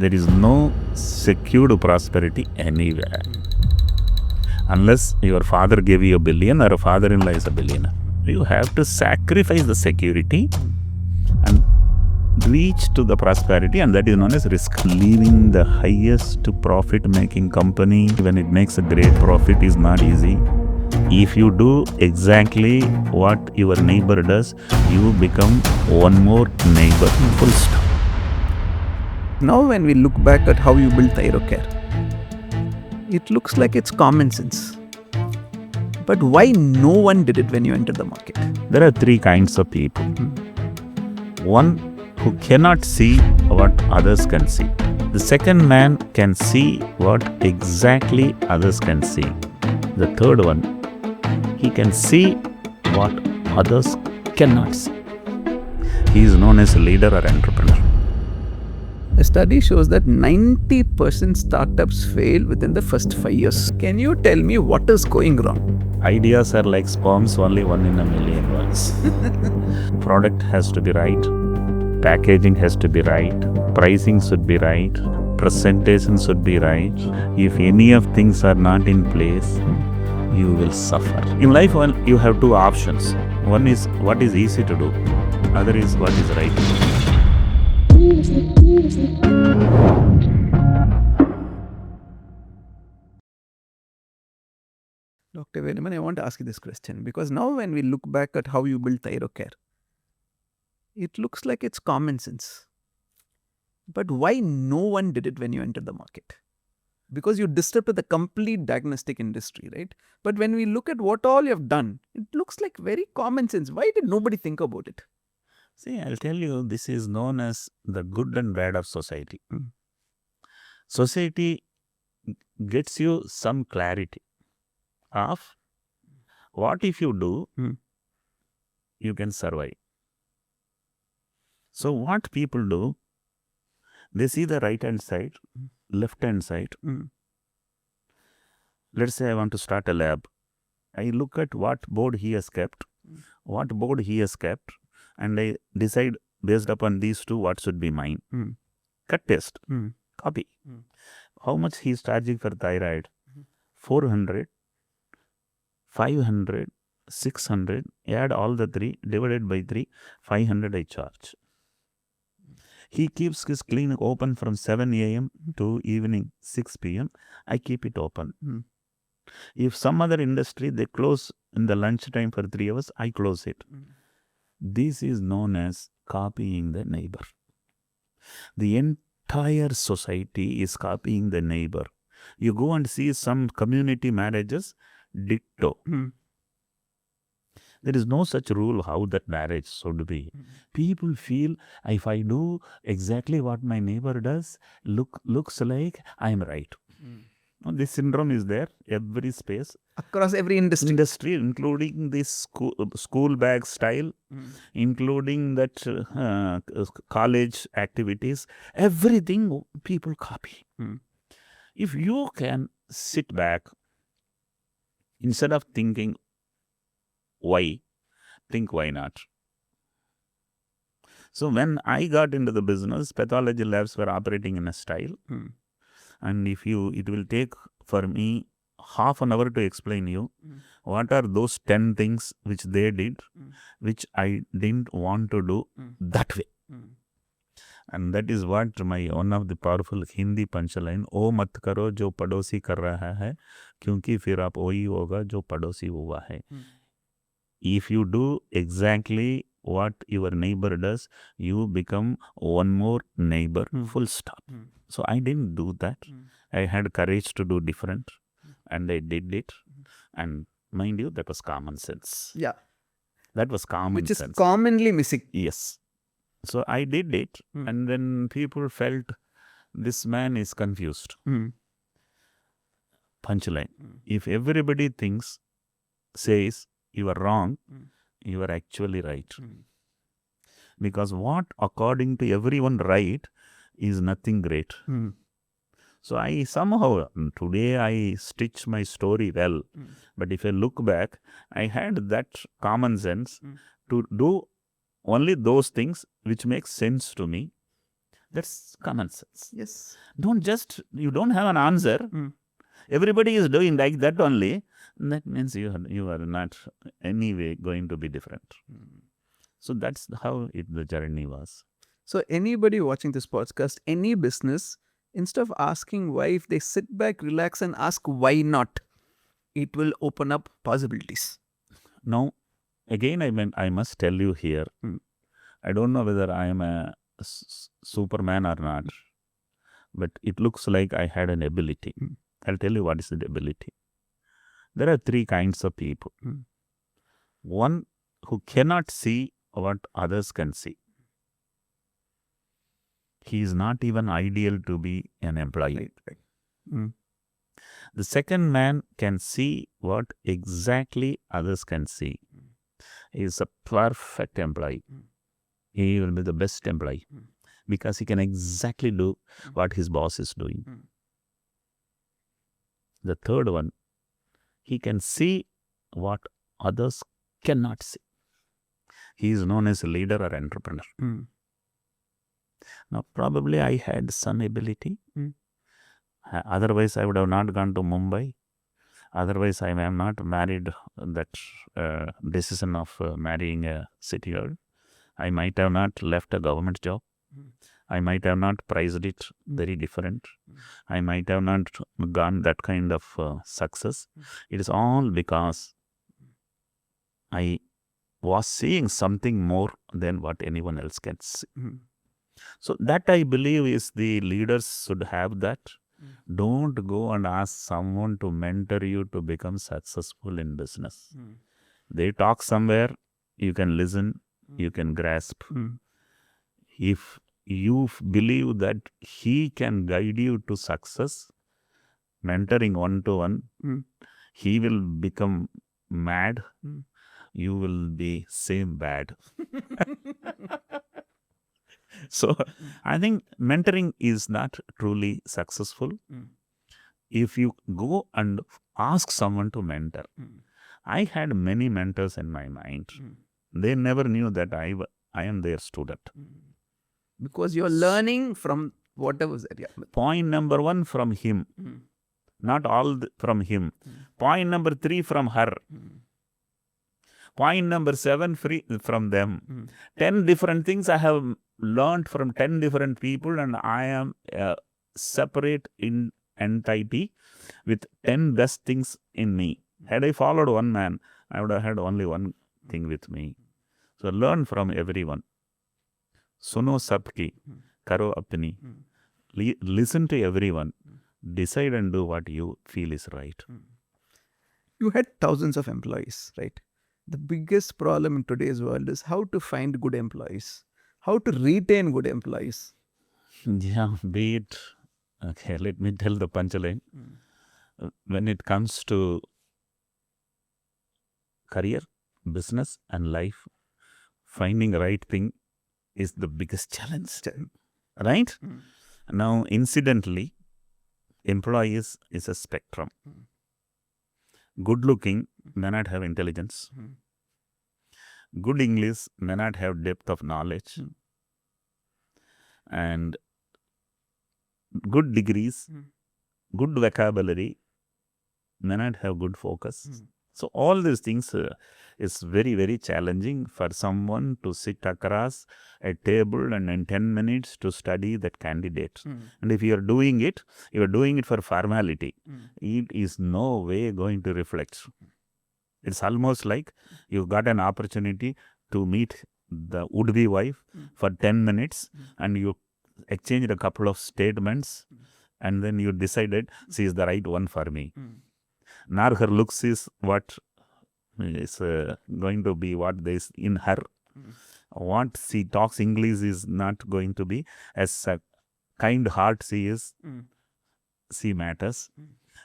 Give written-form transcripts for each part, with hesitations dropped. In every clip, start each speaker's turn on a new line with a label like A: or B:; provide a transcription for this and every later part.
A: There is no secured prosperity anywhere. Unless your father gave you a billion or a father-in-law is a billionaire. You have to sacrifice the security and reach to the prosperity, and that is known as risk. Leaving the highest profit-making company when it makes a great profit is not easy. If you do exactly what your neighbor does, you become one more neighbor. Full stop.
B: Now when we look back at how you built Thyrocare, it looks like it's common sense. But why no one did it when you entered the market?
A: There are three kinds of people. One who cannot see what others can see. The second man can see what exactly others can see. The third one, he can see what others cannot see. He is known as a leader or entrepreneur.
B: A study shows that 90% startups fail within the first 5 years. Can you tell me what is going wrong?
A: Ideas are like sperms, only one in a million once. Product has to be right. Packaging has to be right. Pricing should be right. Presentation should be right. If any of things are not in place, you will suffer. In life, you have two options. One is what is easy to do. Other is what is right.
B: Dr. Velumani, I want to ask you this question because now when we look back at how you built Thyrocare, it looks like it's common sense. But why no one did it when you entered the market? Because you disrupted the complete diagnostic industry, right? But when we look at what all you have done, it looks like very common sense. Why did nobody think about it?
A: See, I'll tell you, this is known as the good and bad of society. Society gets you some clarity of what if you do, you can survive. So what people do, they see the right hand side, left hand side. Let's say I want to start a lab. I look at what board he has kept, and I decide based upon these two what should be mine. Cut test, copy. How much he is charging for thyroid? 400, 500, 600, add all the three, divided by 3, 500 I charge. He keeps his clinic open from 7 a.m. to evening 6 p.m. I keep it open. If some other industry, they close in the lunch time for 3 hours, I close it. This is known as copying the neighbor. The entire society is copying the neighbor. You go and see some community marriages, ditto. There is no such rule how that marriage should be. People feel if I do exactly what my neighbor does, looks like I am right. This syndrome is there every space.
B: Across every industry,
A: including this school bag style, including that college activities, everything people copy. If you can sit back, instead of thinking why, think why not. So when I got into the business, pathology labs were operating in a style. And it will take for me half an hour to explain you what are those 10 things which they did, which I didn't want to do that way. And that is what my one of the powerful Hindi punchline, ओ मत करो जो पड़ोसी कर रहा है, क्योंकि फिर आप वही होगा जो पड़ोसी हुआ है. If you do exactly what your neighbor does, you become one more neighbor. Full stop. So I didn't do that. I had courage to do different, and I did it. And mind you, that was common sense.
B: Yeah.
A: That was common sense.
B: Which is commonly missing.
A: Yes. So I did it, and then people felt this man is confused. Punchline. If everybody says you are wrong, you are actually right. Because what according to everyone right is nothing great. So I somehow, today I stitch my story well. But if I look back, I had that common sense to do only those things which make sense to me. That's common sense.
B: Yes.
A: You don't have an answer. Everybody is doing like that only. That means you are not anyway going to be different. So that's how the journey was.
B: So anybody watching this podcast, any business, instead of asking why, if they sit back, relax and ask why not, it will open up possibilities.
A: Now, again, I must tell you here, I don't know whether I am a superman or not, but it looks like I had an ability. I'll tell you what is the ability. There are three kinds of people. One who cannot see what others can see. He is not even ideal to be an employee.
B: Right.
A: The second man can see what exactly others can see. He is a perfect employee. He will be the best employee because he can exactly do what his boss is doing. The third one, he can see what others cannot see. He is known as a leader or entrepreneur. Now, probably I had some ability. Otherwise, I would have not gone to Mumbai. Otherwise, I am not married that decision of marrying a city girl. I might have not left a government job. I might have not priced it very different. I might have not gone that kind of success. It is all because I was seeing something more than what anyone else can see. So that I believe is the leaders should have that. Don't go and ask someone to mentor you to become successful in business. They talk somewhere, you can listen, you can grasp. If you believe that he can guide you to success, mentoring one-to-one, he will become mad. You will be same bad. So I think mentoring is not truly successful. If you go and ask someone to mentor, I had many mentors in my mind. They never knew that I am their student.
B: Because you're learning from whatever's there. Yeah.
A: Point number 1 from him, not all from him. Point number 3 from her. Point number 7 from them. 10 different things I have learned from 10 different people, and I am a separate entity with 10 best things in me. Had I followed one man, I would have had only one thing with me. So learn from everyone. Suno sabki, karo apni. Listen to everyone. Decide and do what you feel is right.
B: You had thousands of employees, right? The biggest problem in today's world is how to find good employees, how to retain good employees.
A: Yeah, be it. Okay, let me tell the punchline. When it comes to career, business, and life, finding the right thing is the biggest challenge. Right? Now, incidentally, employees is a spectrum. Good looking may not have intelligence. Good English may not have depth of knowledge. And good degrees, good vocabulary may not have good focus. So all these things is very, very challenging for someone to sit across a table and in 10 minutes to study that candidate. And if you are doing it for formality. It is no way going to reflect. It's almost like you got an opportunity to meet the would-be wife for 10 minutes and you exchanged a couple of statements and then you decided she is the right one for me. Nor her looks is what is going to be what there is in her. What she talks English is not going to be as a kind heart she is. She matters.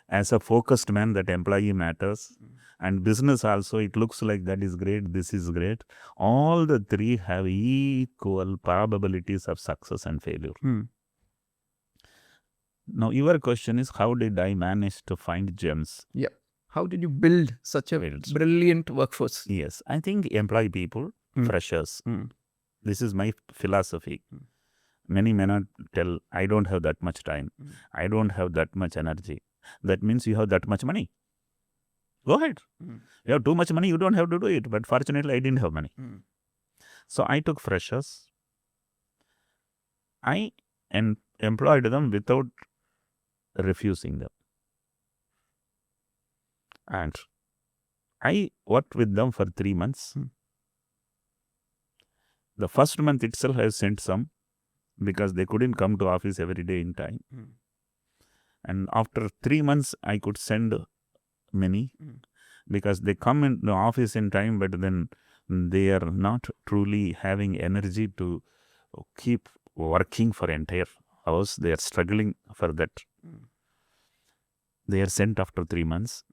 A: As a focused man, that employee matters. And business also, it looks like that is great, this is great. All the three have equal probabilities of success and failure. Now, your question is, how did I manage to find gems?
B: Yeah. How did you build such a brilliant workforce?
A: Yes, I think employee people, freshers. This is my philosophy. Many may not tell, I don't have that much time. I don't have that much energy. That means you have that much money. Go ahead. You have too much money, you don't have to do it. But fortunately, I didn't have money. So I took freshers. I employed them without refusing them. And I worked with them for 3 months. The first month itself, I sent some because they couldn't come to office every day in time. And after 3 months, I could send many because they come in the office in time, but then they are not truly having energy to keep working for entire hours. They are struggling for that. They are sent after 3 months.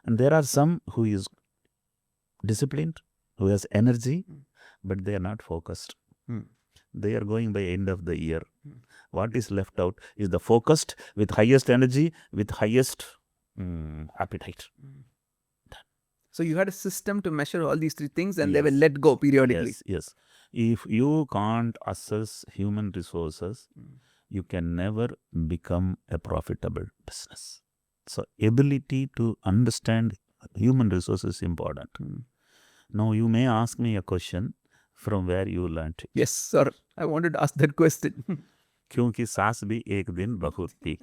A: And there are some who is disciplined, who has energy, but they are not focused. They are going by end of the year. What is left out is the focused with highest energy, with highest appetite.
B: So you had a system to measure all these 3 things and they will let go periodically.
A: Yes. If you can't assess human resources, you can never become a profitable business. So ability to understand human resources is important. Now you may ask me a question from where you learnt it.
B: Yes, sir. I wanted to ask that question.
A: क्योंकि सास भी एक दिन बहू थी.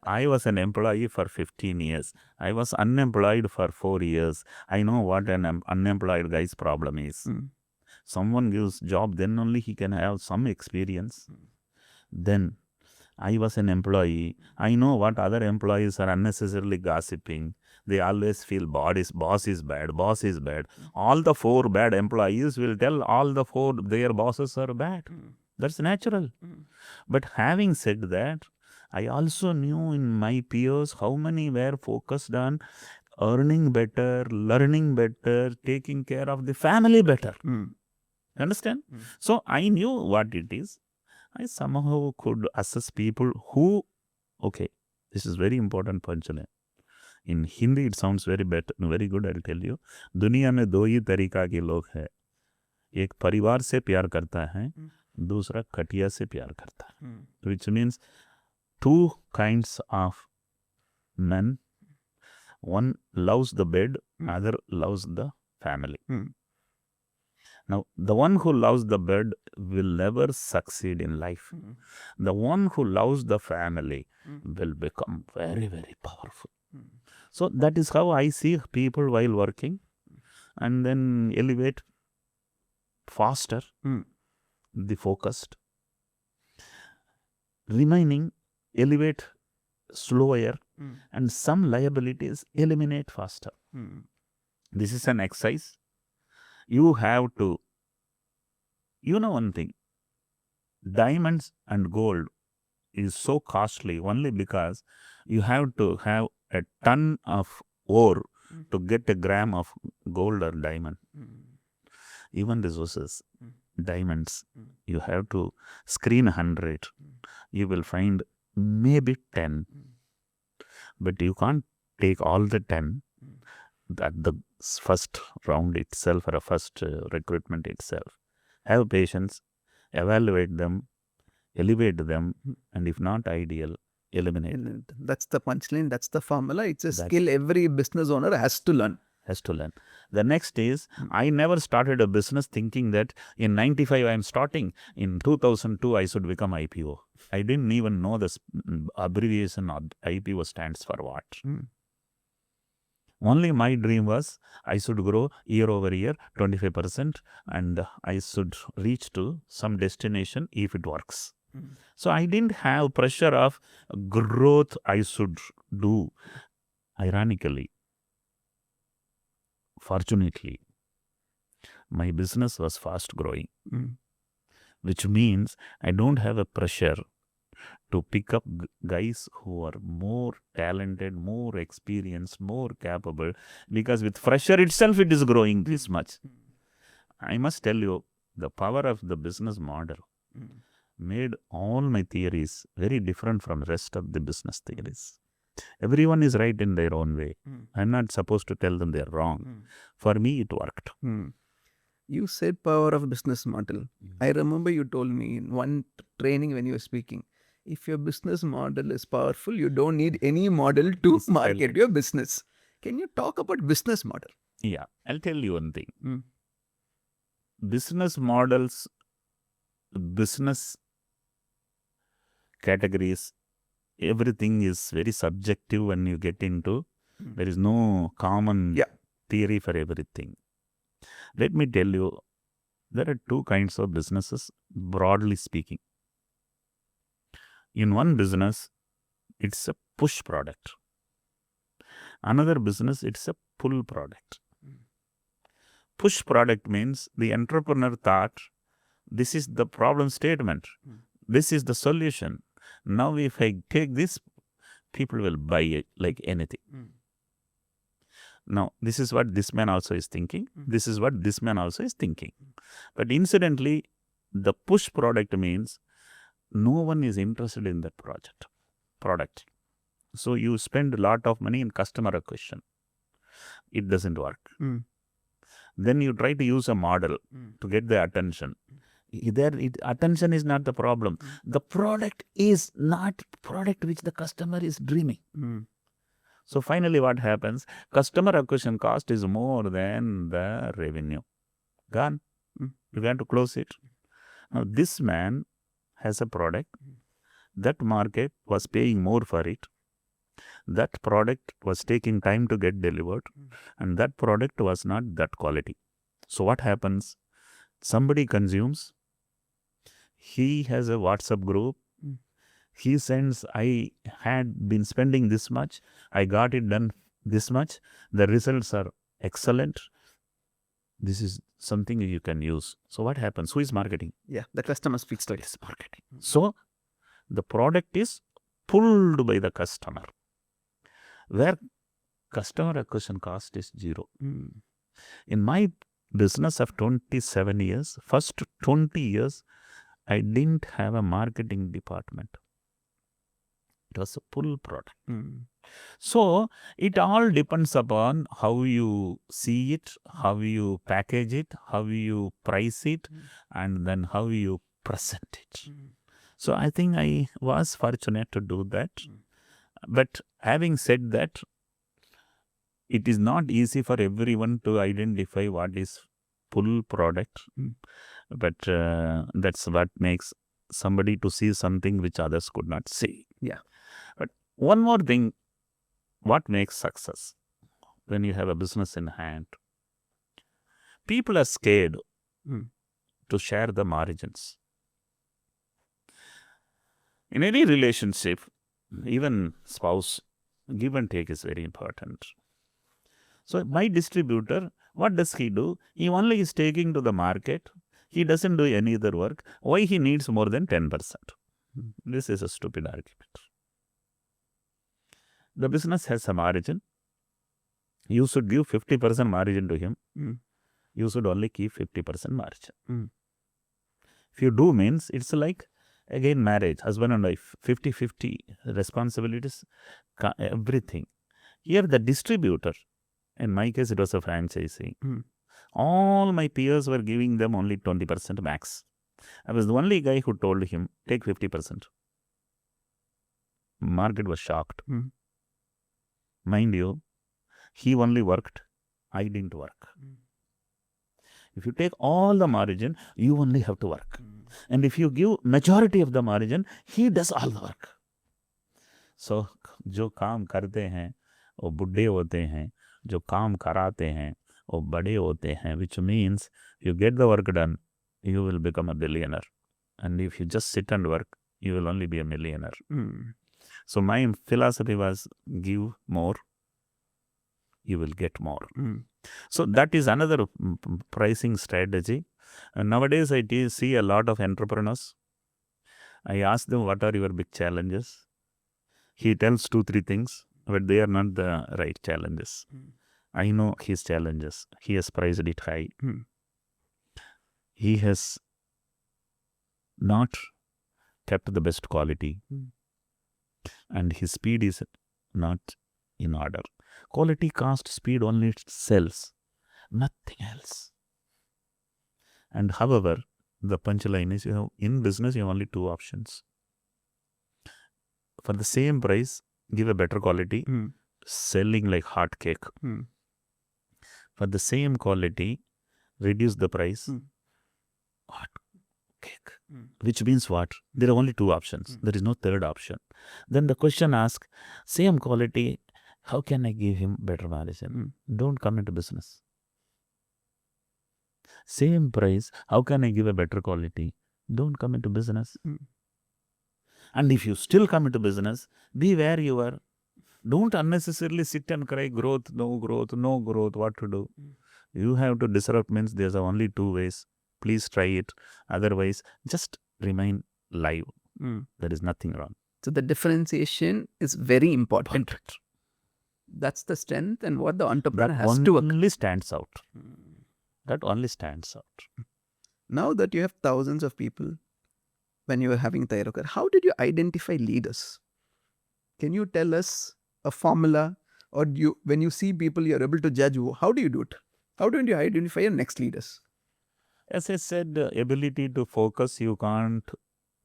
A: I was an employee for 15 years. I was unemployed for 4 years. I know what an unemployed guy's problem is. Someone gives job, then only he can have some experience. Then I was an employee. I know what other employees are unnecessarily gossiping. They always feel boss is bad. All the 4 bad employees will tell all the 4 their bosses are bad. That's natural. But having said that, I also knew in my peers how many were focused on earning better, learning better, taking care of the family better. Understand? So I knew what it is. I somehow could assess people who, okay, this is very important punchline. In Hindi it sounds very good, I'll tell you. दुनिया में 2 ही तरीका के लोग हैं. एक परिवार से प्यार करता है, दूसरा खटिया से प्यार करता है. Which means 2 kinds of men. One loves the bed, other loves the family. Now, the one who loves the bed will never succeed in life. The one who loves the family will become very, very powerful. So that is how I see people while working, and then elevate faster, the focused, remaining, elevate slower, and some liabilities eliminate faster. This is an exercise. You have to, one thing, diamonds and gold is so costly only because you have to have a ton of ore to get a gram of gold or diamond. Even resources, diamonds, you have to screen 100. You will find maybe 10. But you can't take all the 10 at the first round itself or a first recruitment itself. Have patience, evaluate them, elevate them, and if not ideal, eliminate.
B: That's the punchline, that's the formula. It's a skill every business owner has to learn. The next is, I never started a business thinking that in 95 I am starting, in 2002 I should become IPO. I didn't even know the abbreviation of IPO stands for what. Only my dream was I should grow year over year 25% and I should reach to some destination if it works. So I didn't have pressure of growth I should do. Ironically, fortunately, my business was fast growing, which means I don't have a pressure to pick up guys who are more talented, more experienced, more capable, because with fresher itself it is growing this much. I must tell you, the power of the business model made all my theories very different from rest of the business theories. Everyone is right in their own way. I'm not supposed to tell them they're wrong. For me, it worked. You said power of business model. I remember you told me in one training when you were speaking, if your business model is powerful, you don't need any model to market your business. Can you talk about business model?
A: Yeah, I'll tell you one thing. Business models, business categories, everything is very subjective when you get into. There is no common theory for everything. Let me tell you, there are two kinds of businesses, broadly speaking. In one business, it's a push product. Another business, it's a pull product. Push product means the entrepreneur thought, this is the problem statement. This is the solution. Now, if I take this, people will buy it like anything. Now, this is what this man also is thinking. This is what this man also is thinking. But incidentally, the push product means no one is interested in that product. So you spend a lot of money in customer acquisition. It doesn't work. Then you try to use a model to get the attention. Attention is not the problem. The product is not product which the customer is dreaming. So finally what happens? Customer acquisition cost is more than the revenue. Gone. You got to close it. Now this man has a product. That market was paying more for it. That product was taking time to get delivered. And that product was not that quality. So what happens? Somebody consumes. He has a WhatsApp group. He sends, I had been spending this much. I got it done this much. The results are excellent. This is something you can use. So what happens? Who is marketing?
B: Yeah, the customer speaks to it.
A: It's marketing. So the product is pulled by the customer, where customer acquisition cost is zero. In my business of 27 years, first 20 years, I didn't have a marketing department. It was a pull product. So it all depends upon how you see it, how you package it, how you price it, and then how you present it. So I think I was fortunate to do that. But having said that, it is not easy for everyone to identify what is pull product. But that's what makes somebody to see something which others could not see.
B: Yeah.
A: But one more thing, what makes success when you have a business in hand? People are scared to share the margins. In any relationship, even spouse, give and take is very important. So my distributor, what does he do? He only is taking to the market. He doesn't do any other work. Why he needs more than 10%? This is a stupid argument. The business has a margin. You should give 50% margin to him. You should only keep 50% margin. If you do means, it's like, again, marriage, husband and wife, 50-50 responsibilities, everything. Here the distributor, in my case it was a franchisee. All my peers were giving them only 20% max. I was the only guy who told him, take 50%. Market was shocked. Mind you, he only worked, I didn't work. If you take all the margin, you only have to work. And if you give majority of the margin, he does all the work. So, जो काम करते हैं, वो बुढ़े होते हैं. जो काम कराते हैं, वो बड़े होते हैं. Which means, you get the work done, you will become a billionaire. And if you just sit and work, you will only be a millionaire. So my philosophy was, give more, you will get more. So that is another pricing strategy. And nowadays I see a lot of entrepreneurs. I ask them, what are your big challenges? He tells 2-3 things, but they are not the right challenges. I know his challenges. He has priced it high. He has not kept the best quality. And his speed is not in order. Quality, cost, speed only sells. Nothing else. And however, the punchline is, in business, you have only two options. For the same price, give a better quality, selling like hot cake. For the same quality, reduce the price, hot cake. Which means what? There are only two options. There is no third option. Then the question asks, same quality, how can I give him better margin? Don't come into business. Same price, how can I give a better quality? Don't come into business. And if you still come into business, be where you are. Don't unnecessarily sit and cry, growth, no growth, no growth, what to do? You have to disrupt, means there's only two ways. Please try it. Otherwise, just remain live. There is nothing wrong.
B: So the differentiation is very important. That's the strength and what the entrepreneur
A: That
B: has to work.
A: only stands out. That only stands out.
B: Now that you have thousands of people, when you were having Thyrocare, how did you identify leaders? Can you tell us a formula, or when you see people, you're able to judge? How do you do it? How do you identify your next leaders?
A: As I said, ability to focus, you can't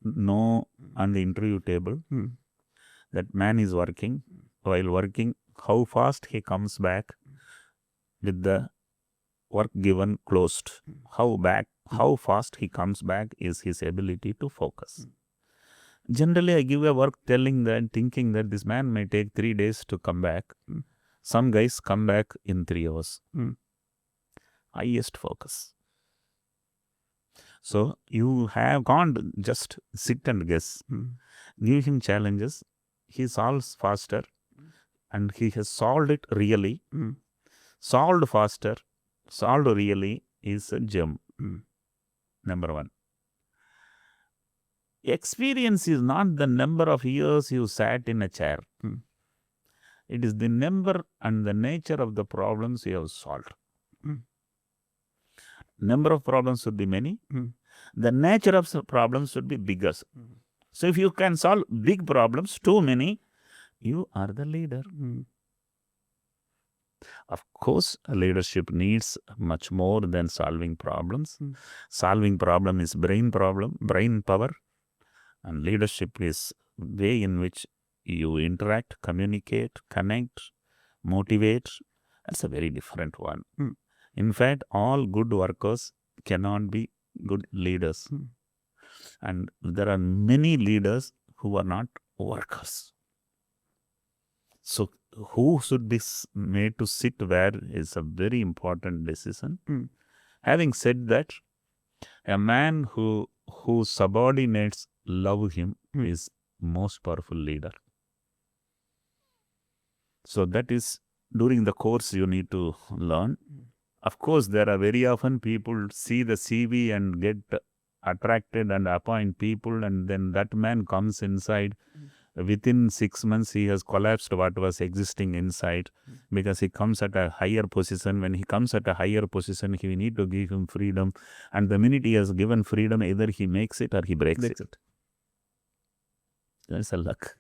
A: know on the interview table. That man is working. While working, how fast he comes back with the work given closed. How fast he comes back is his ability to focus. Generally, I give a work thinking that this man may take 3 days to come back. Some guys come back in 3 hours. Highest focus. So you can't just sit and guess. Give him challenges. He solves faster, and he has solved it really. Solved faster, solved really is a gem. Number one. Experience is not the number of years you sat in a chair. It is the number and the nature of the problems you have solved. Number of problems should be many. The nature of the problems should be bigger. So if you can solve big problems, too many, you are the leader. Of course, leadership needs much more than solving problems. Solving problem is brain power. And leadership is way in which you interact, communicate, connect, motivate. That's a very different one. In fact, all good workers cannot be good leaders. And there are many leaders who are not workers. So who should be made to sit where is a very important decision. Having said that, a man who subordinates love him is most powerful leader. So that is during the course you need to learn. Of course, there are very often people see the CV and get attracted and appoint people, and then that man comes inside. Within 6 months, he has collapsed what was existing inside, because he comes at a higher position. When he comes at a higher position, he need to give him freedom. And the minute he has given freedom, either he makes it or he breaks it. That's a luck.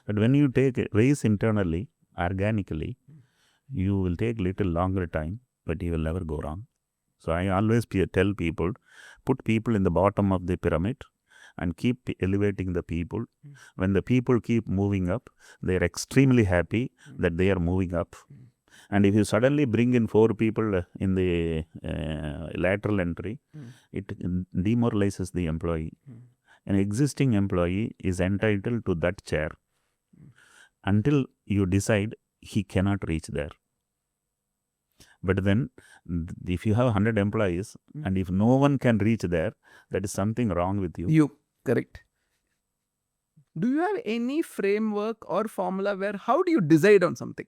A: But when you take a race internally, organically, you will take little longer time, but you will never go wrong. So I always tell people, put people in the bottom of the pyramid and keep elevating the people. When the people keep moving up, they are extremely happy that they are moving up. And if you suddenly bring in 4 people in the lateral entry, it demoralizes the employee. An existing employee is entitled to that chair until you decide he cannot reach there. But then, if you have 100 employees and if no one can reach there, that is something wrong with you.
B: Correct. Do you have any framework or formula where how do you decide on something?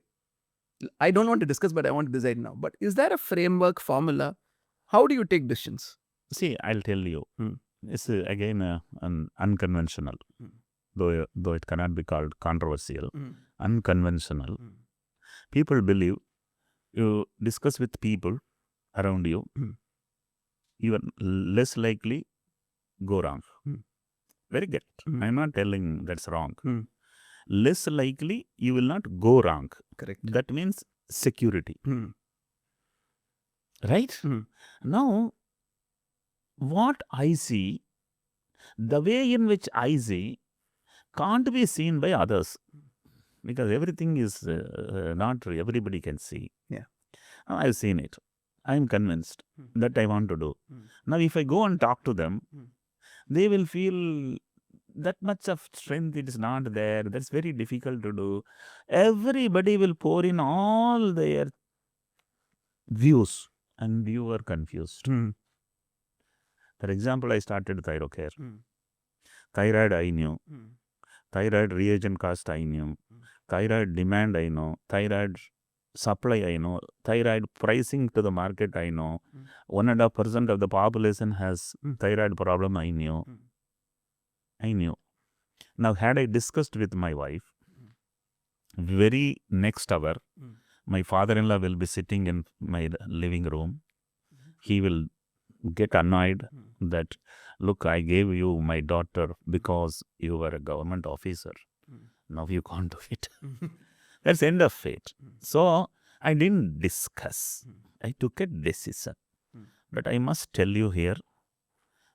B: I don't want to discuss, but I want to decide now. But is there a framework, formula? How do you take decisions?
A: See, I'll tell you. It's again an unconventional, though it cannot be called controversial. Unconventional. People believe you discuss with people around you, you are less likely go wrong. Very good. I'm not telling that's wrong. Less likely you will not go wrong.
B: Correct.
A: That means security. Right? Now, what I see, the way in which I see, can't be seen by others. Because everything is not everybody can see.
B: Yeah.
A: I've seen it. I'm convinced that I want to do. Now, if I go and talk to them, they will feel that much of strength it is not there. That's very difficult to do. Everybody will pour in all their views and you are confused. For example, I started Thyrocare. Thyroid I knew. Thyroid reagent cost I knew. Thyroid demand I know. Thyroid supply I know. Thyroid pricing to the market I know. 1.5% of the population has thyroid problem I knew. I knew. Now, had I discussed with my wife, very next hour, my father-in-law will be sitting in my living room. He will get annoyed that, look, I gave you my daughter because you were a government officer. Now you can't do it. That's end of it. So I didn't discuss. I took a decision. But I must tell you here,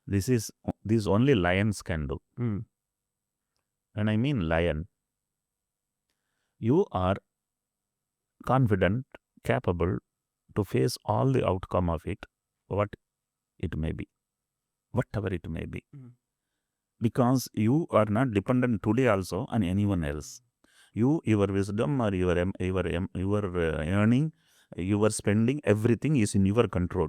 A: this only lions can do. And I mean lion. You are confident, capable to face all the outcome of it, what it may be, whatever it may be. Because you are not dependent today also on anyone else. Your wisdom or your earning, your spending, everything is in your control.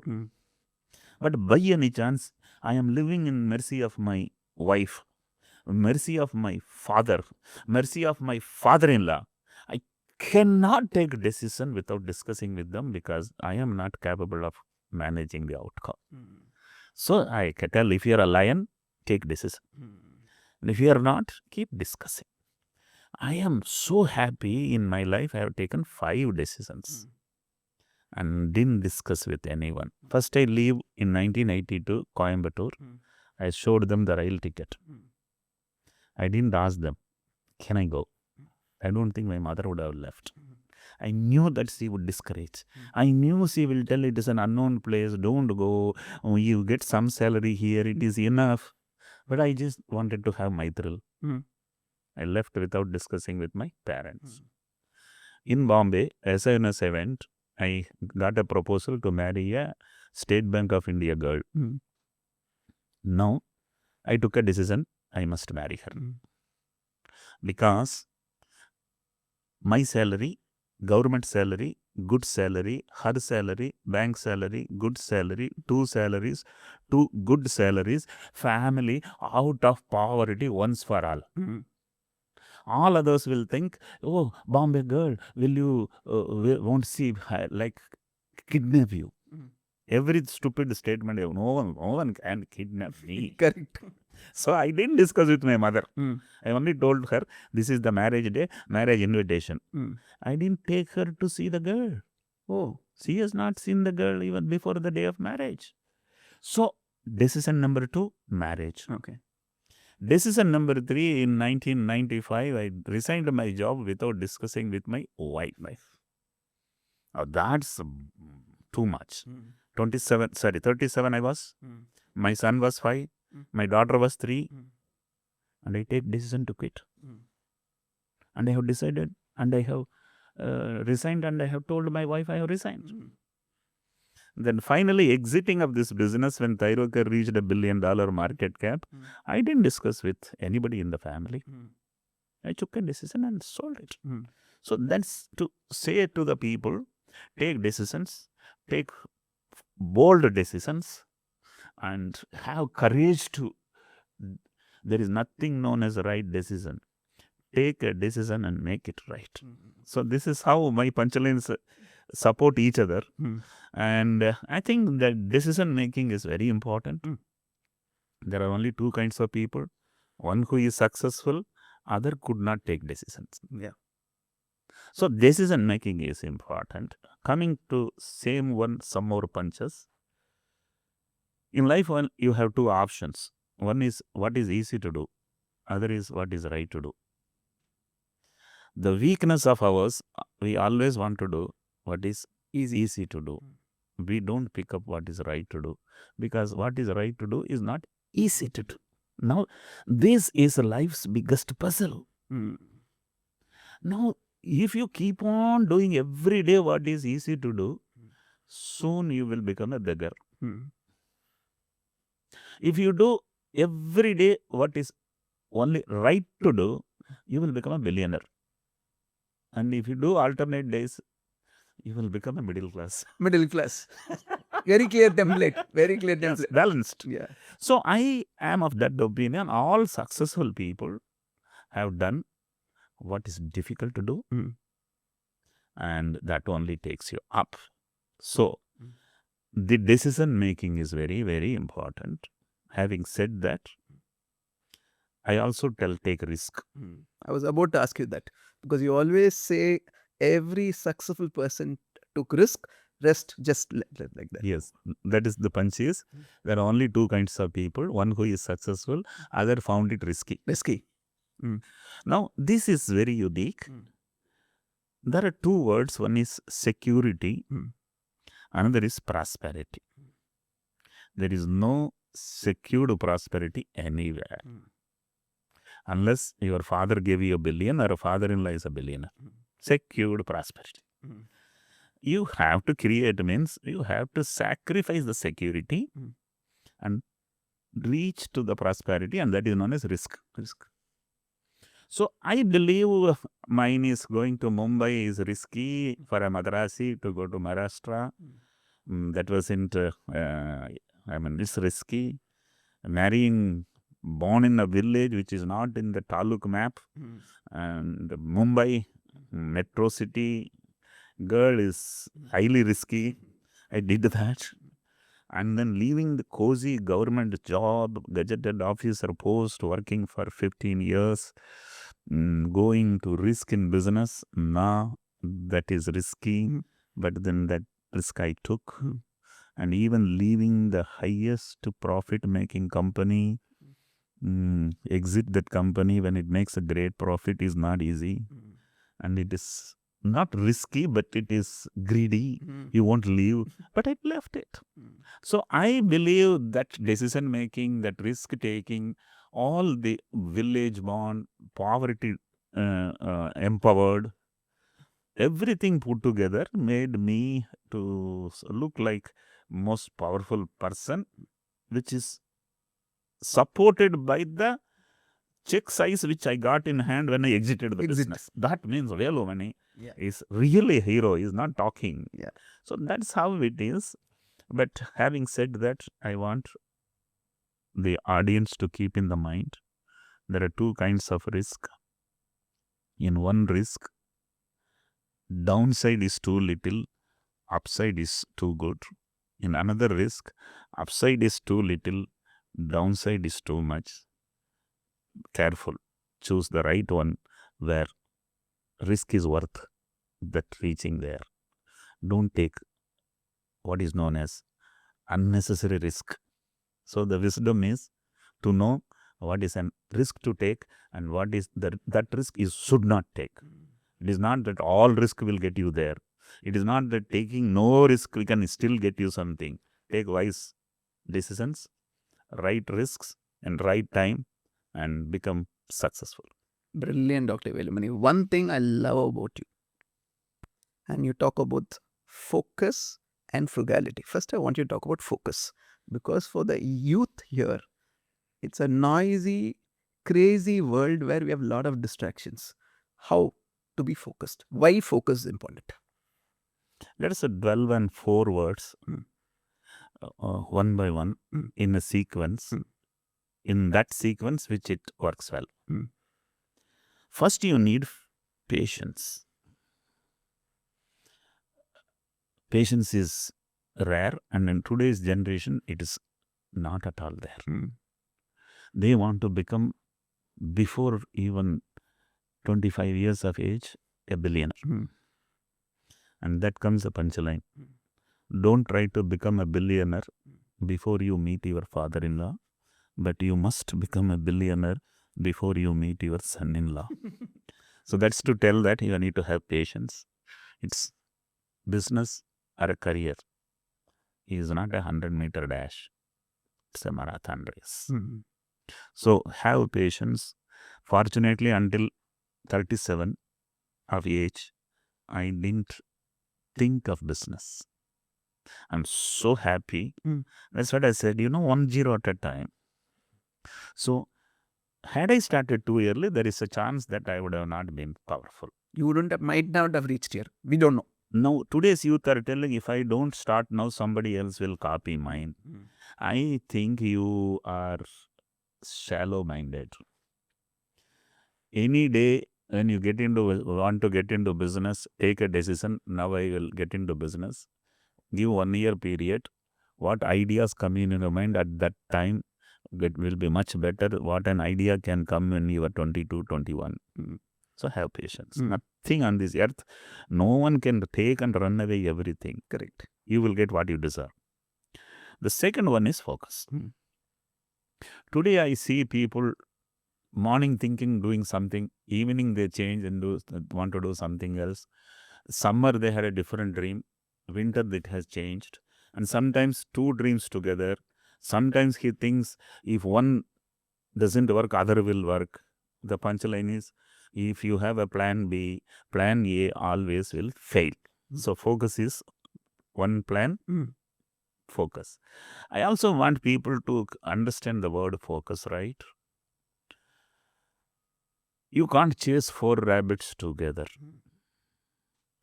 A: But by any chance, I am living in mercy of my wife, mercy of my father, mercy of my father-in-law. I cannot take a decision without discussing with them because I am not capable of managing the outcome. So I can tell, if you are a lion, take decision. And if you are not, keep discussing. I am so happy in my life. I have taken 5 decisions and didn't discuss with anyone. First, I leave in 1982, Coimbatore. I showed them the rail ticket. I didn't ask them, can I go? I don't think my mother would have left. I knew that she would discourage. I knew she will tell it is an unknown place, don't go. Oh, you get some salary here, it is enough. But I just wanted to have my thrill. I left without discussing with my parents. In Bombay, as soon as I went, I got a proposal to marry a State Bank of India girl. Now, I took a decision, I must marry her. Because my salary, government salary, good salary, her salary, bank salary, good salary, 2 salaries, 2 good salaries, family out of poverty once for all. All others will think, oh, Bombay girl, won't see, like, kidnap you. Every stupid statement, no one can kidnap me.
B: Correct.
A: So I didn't discuss with my mother. I only told her, this is the marriage day, marriage invitation. I didn't take her to see the girl.
B: Oh.
A: She has not seen the girl even before the day of marriage. So, decision number 2, marriage.
B: Okay.
A: Decision number 3, in 1995, I resigned my job without discussing with my wife. Now, that's too much. 37 I was. My son was 5. My daughter was 3. And I take decision to quit. And I have decided, and I have resigned, and I have told my wife I have resigned. Then finally exiting of this business when Thyrocare reached $1 billion market cap, I didn't discuss with anybody in the family. I took a decision and sold it. So that's to say to the people, take decisions, take bold decisions, and have courage to. There is nothing known as a right decision. Take a decision and make it right. So this is how my punchlines support each other. And I think that decision making is very important. There are only 2 kinds of people. One who is successful, other could not take decisions.
B: Yeah.
A: So decision making is important. Coming to same one, some more punches. In life, you have 2 options. One is what is easy to do. Other is what is right to do. The weakness of ours, we always want to do what is easy to do. we don't pick up what is right to do, because what is right to do is not easy to do. Now, this is life's biggest puzzle. Now, if you keep on doing every day what is easy to do, soon you will become a beggar. If you do every day what is only right to do, you will become a billionaire. And if you do alternate days, you will become a middle class.
B: Middle class. Very clear template. Very clear template.
A: Yes, balanced.
B: Yeah.
A: So I am of that opinion. All successful people have done what is difficult to do, and that only takes you up. So the decision making is very, very important. Having said that, I also take risk.
B: I was about to ask you that, because you always say every successful person took risk, rest just like that.
A: Yes, that is the punch is, there are only two kinds of people. One who is successful, other found it risky. Now, this is very unique. There are two words. One is security, another is prosperity. There is no secured prosperity anywhere. Unless your father gave you $1 billion or a father-in-law is a billionaire. Secured prosperity. You have to create, means you have to sacrifice the security and reach to the prosperity, and that is known as risk. So I believe mine is going to Mumbai is risky, for a Madrasi to go to Maharashtra. That wasn't, it's risky. Marrying, born in a village which is not in the taluk map, and Mumbai, metro city, girl is highly risky. I did that. And then leaving the cozy government job, gazetted officer post, working for 15 years, going to risk in business, that is risky. But then that risk I took. And even leaving the highest profit making company, exit that company when it makes a great profit is not easy. And it is not risky, but it is greedy. You won't leave, but I left it. So I believe that decision making, that risk taking, all the village born, poverty empowered, everything put together made me to look like most powerful person, which is supported by the check size which I got in hand when I exited the business. That means Velumani is really a hero. He's not talking. So that's how it is. But having said that, I want the audience to keep in the mind, there are two kinds of risk. In one risk, downside is too little, upside is too good. In another risk, upside is too little, downside is too much. Careful. Choose the right one where risk is worth that reaching there. Don't take what is known as unnecessary risk. So the wisdom is to know what is a risk to take and what is that risk is should not take. It is not that all risk will get you there. It is not that taking no risk we can still get you something. Take wise decisions, right risks and right time, and become successful.
B: Brilliant, Dr. Velumani. One thing I love about you, and you talk about focus and frugality. First, I want you to talk about focus, because for the youth here, it's a noisy, crazy world where we have a lot of distractions. How to be focused? Why focus is important?
A: Let us dwell on 4 words, one by one, in a sequence. In that sequence, which it works well. First, you need patience. Patience is rare, and in today's generation, it is not at all there. They want to become, before even 25 years of age, a billionaire. And that comes a punchline. Don't try to become a billionaire before you meet your father-in-law, but you must become a billionaire before you meet your son-in-law. So that's to tell that you need to have patience. It's business or a career. is not a 100-meter dash. It's a marathon race.
B: Mm.
A: So have patience. Fortunately, until 37 of age, I didn't think of business. I'm so happy. That's what I said, 1-0 at a time. So had I started too early, there is a chance that I would have not been powerful.
B: You might not have reached here. We don't know.
A: Now, today's youth are telling, if I don't start now, somebody else will copy mine. I think you are shallow-minded. Any day when you want to get into business, take a decision. Now I will get into business. Give 1 year period. What ideas come in your mind at that time, it will be much better. What an idea can come when you are 22, 21. So have patience. Nothing on this earth, no one can take and run away everything.
B: Correct.
A: You will get what you deserve. The second one is focus. Today I see people morning thinking doing something, evening they change and want to do something else. Summer they had a different dream, winter it has changed, and sometimes two dreams together. Sometimes he thinks if one doesn't work, other will work. The punchline is, if you have a plan B, plan A always will fail. So focus is one plan. Focus. I also want people to understand the word focus, right? You can't chase 4 rabbits together.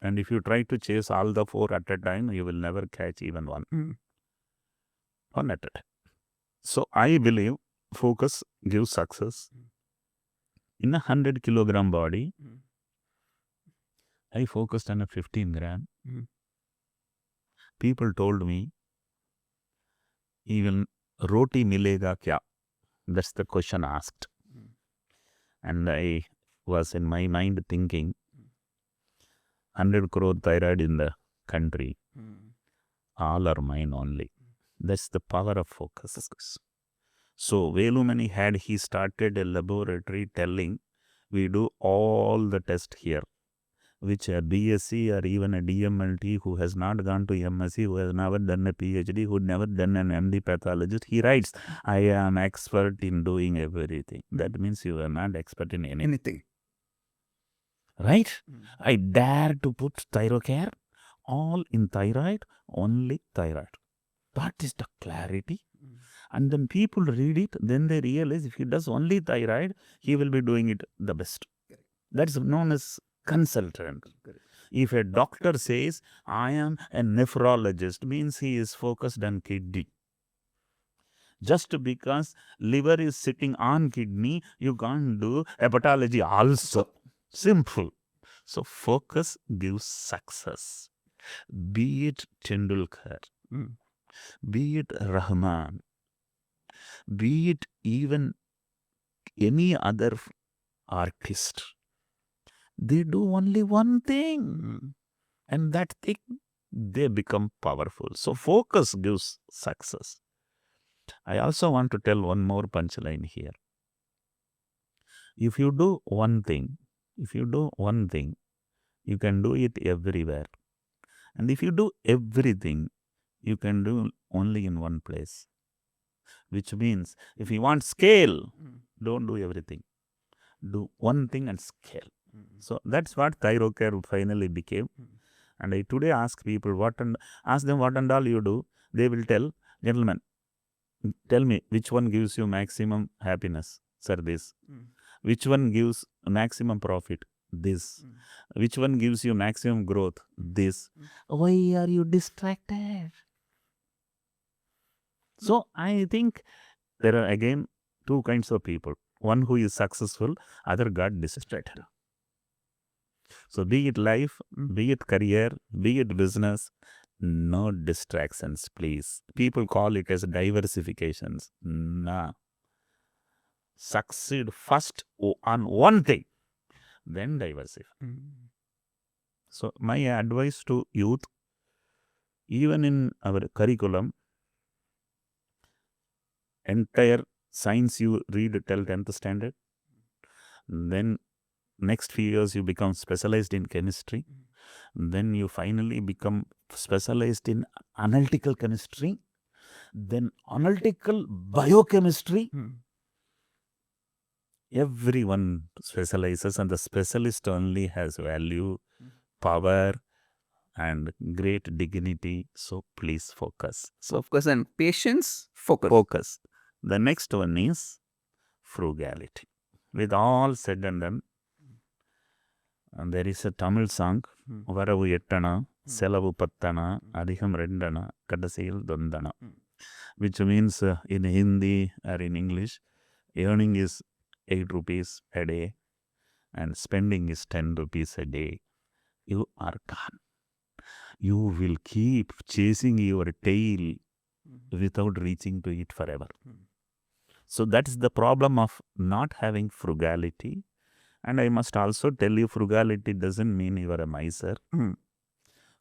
A: And if you try to chase all the 4 at a time, you will never catch even one. One at a time. So I believe focus gives success. In a 100-kilogram body, I focused on a 15 gram. People told me, even roti milega kya? That's the question asked. And I was in my mind thinking, 100 crore thyroid in the country, all are mine only. That's the power of focus. So Velumani he started a laboratory telling, we do all the tests here, which a BSc or even a DMLT who has not gone to MSc, who has never done a PhD, who never done an MD pathologist, he writes, I am expert in doing everything. That means you are not expert in anything. Right? I dare to put Thyrocare all in thyroid, only thyroid. That is the clarity. And then people read it, then they realize if he does only thyroid, he will be doing it the best. That is known as consultant. If a doctor says, I am a nephrologist, means he is focused on kidney. Just because liver is sitting on kidney, you can't do hepatology also. Simple. So focus gives success. Be it Tendulkar, be it Rahman, be it even any other artist. They do only one thing. And that thing, they become powerful. So focus gives success. I also want to tell one more punchline here. If you do one thing, you can do it everywhere. And if you do everything, you can do only in one place. Which means, if you want scale, don't do everything. Do one thing and scale. So that's what Thyrocare finally became. And I today ask people, ask them what and all you do. They will tell, gentlemen, tell me which one gives you maximum happiness, sir, this. Which one gives maximum profit, this. Which one gives you maximum growth, this. Why are you distracted? So I think there are again two kinds of people. One who is successful, other got distracted. So be it life, be it career, be it business, no distractions, please. People call it as diversifications. Nah. Succeed first on one thing, then diversify. So my advice to youth, even in our curriculum, entire science you read till 10th standard, then next few years you become specialized in chemistry, Then you finally become specialized in analytical chemistry, then analytical biochemistry. Everyone specializes, and the specialist only has value, power, and great dignity. So please focus.
B: Focus and patience, focus.
A: Focus. The next one is frugality. With all said and done, and there is a Tamil song, Varavu Ettana, Selavu Pattana, Adhikam Rendana, Kadasiyil Dondana, which means in Hindi or in English, earning is 8 rupees a day and spending is 10 rupees a day. You are gone. You will keep chasing your tail without reaching to it forever. So that is the problem of not having frugality. And I must also tell you, frugality doesn't mean you are a miser.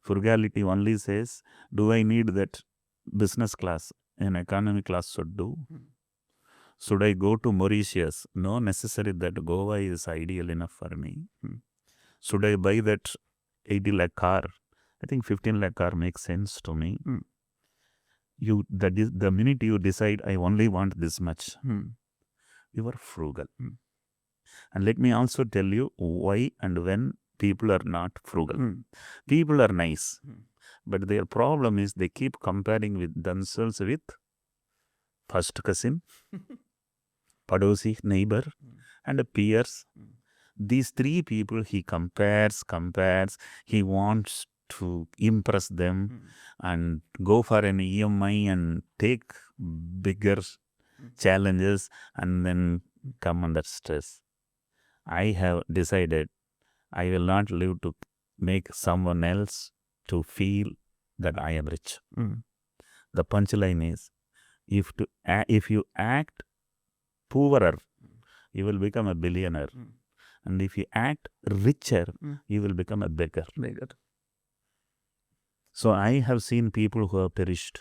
A: Frugality only says, do I need that business class? An economy class should do. Should I go to Mauritius? No necessary that Goa is ideal enough for me. Should I buy that 80 lakh car? I think 15 lakh car makes sense to me. The minute you decide, I only want this much, you are frugal. And let me also tell you why and when people are not frugal. People are nice, but their problem is they keep comparing with themselves with first cousin, padosi, neighbor, and peers. These three people he compares, he wants to impress them and go for an EMI and take bigger challenges and then come under stress. I have decided I will not live to make someone else to feel that I am rich. The punchline is, if you act poorer, you will become a billionaire. And if you act richer, you will become a beggar. So I have seen people who have perished.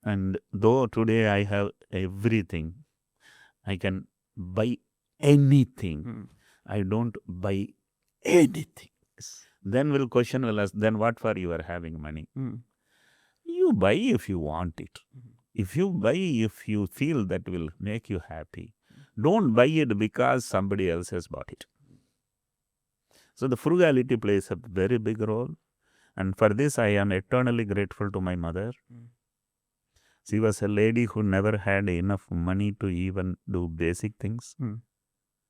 A: And though today I have everything, I can buy anything. I don't buy anything. Then will question will ask, then what for you are having money? You buy if you want it. If you buy, if you feel that will make you happy. Don't buy it because somebody else has bought it. So the frugality plays a very big role. And for this, I am eternally grateful to my mother. She was a lady who never had enough money to even do basic things.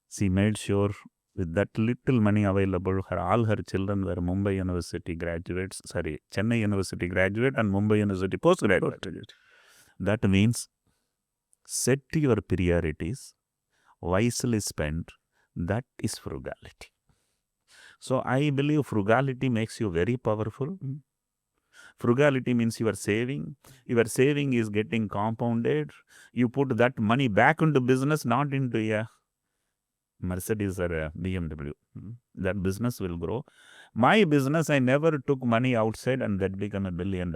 A: She made sure with that little money available, all her children were Mumbai University graduates, Chennai University graduate and Mumbai University postgraduate. That means set your priorities, wisely spent, that is frugality. So I believe frugality makes you very powerful. Frugality means you are saving. Your saving is getting compounded. You put that money back into business, not into a Mercedes or a BMW. That business will grow. My business, I never took money outside and that became $1 billion.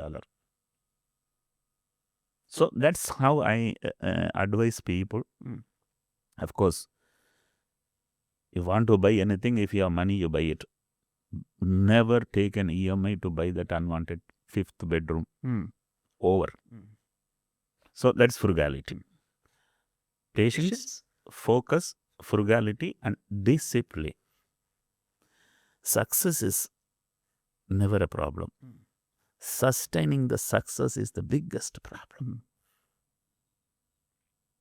A: So that's how I advise people. Of course, you want to buy anything, if you have money, you buy it. Never take an EMI to buy that unwanted 5th bedroom. Over. So that's frugality. Patience, focus, frugality, and discipline. Success is never a problem. Sustaining the success is the biggest problem.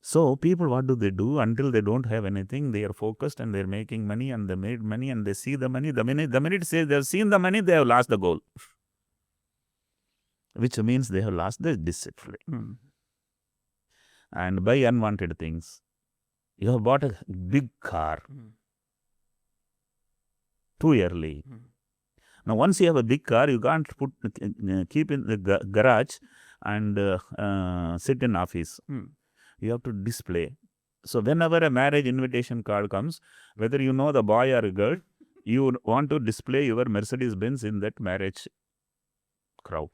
A: So people, what do? Until they don't have anything, they are focused and they're making money and they made money and they see the money. The minute say they've seen the money, they have lost the goal. Which means they have lost the discipline. And buy unwanted things. You have bought a big car too early. Now once you have a big car, you can't keep in the garage and sit in office. You have to display. So whenever a marriage invitation card comes, whether you know the boy or girl, you want to display your Mercedes-Benz in that marriage crowd.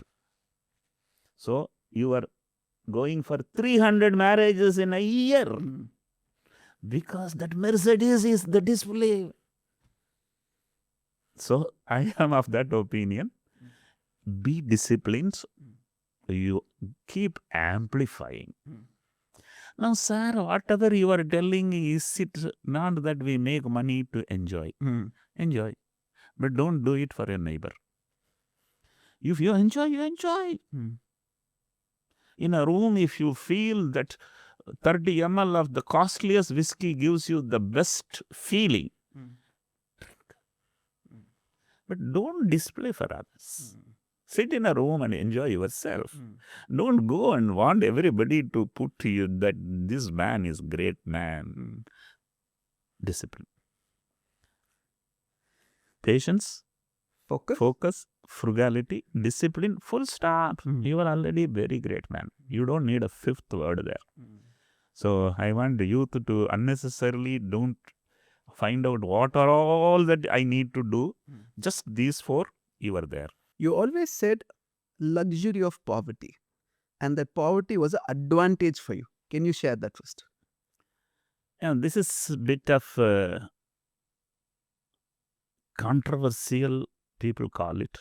A: So you are going for 300 marriages in a year because that Mercedes is the display. So I am of that opinion. Be disciplined. You keep amplifying. Now, sir, whatever you are telling, is it not that we make money to enjoy? Enjoy. But don't do it for your neighbor. If you enjoy, you enjoy. In a room, if you feel that 30 ml of the costliest whiskey gives you the best feeling, but don't display for others. Sit in a room and enjoy yourself. Don't go and want everybody to put to you that this man is great man. Discipline. Patience. Focus. Frugality. Discipline. Full stop. You are already very great man. You don't need a fifth word there. So I want the youth to unnecessarily don't find out what are all that I need to do. Just these four, you are there.
B: You always said luxury of poverty, and that poverty was an advantage for you. Can you share that first?
A: Yeah, this is a bit of controversial, people call it.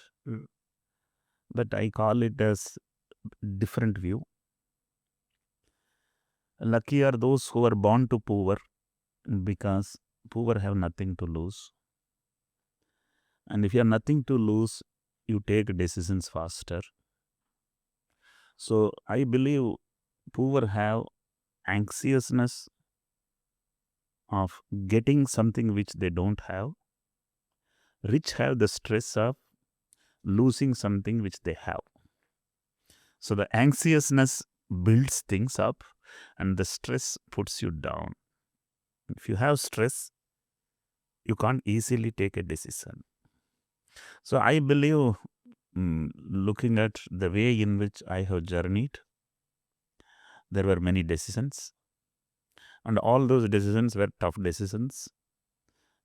A: But I call it as different view. Lucky are those who are born to poor, because poor have nothing to lose. And if you have nothing to lose, you take decisions faster. So I believe poor have anxiousness of getting something which they don't have. Rich have the stress of losing something which they have. So the anxiousness builds things up and the stress puts you down. If you have stress, you can't easily take a decision. So I believe, looking at the way in which I have journeyed, there were many decisions. And all those decisions were tough decisions.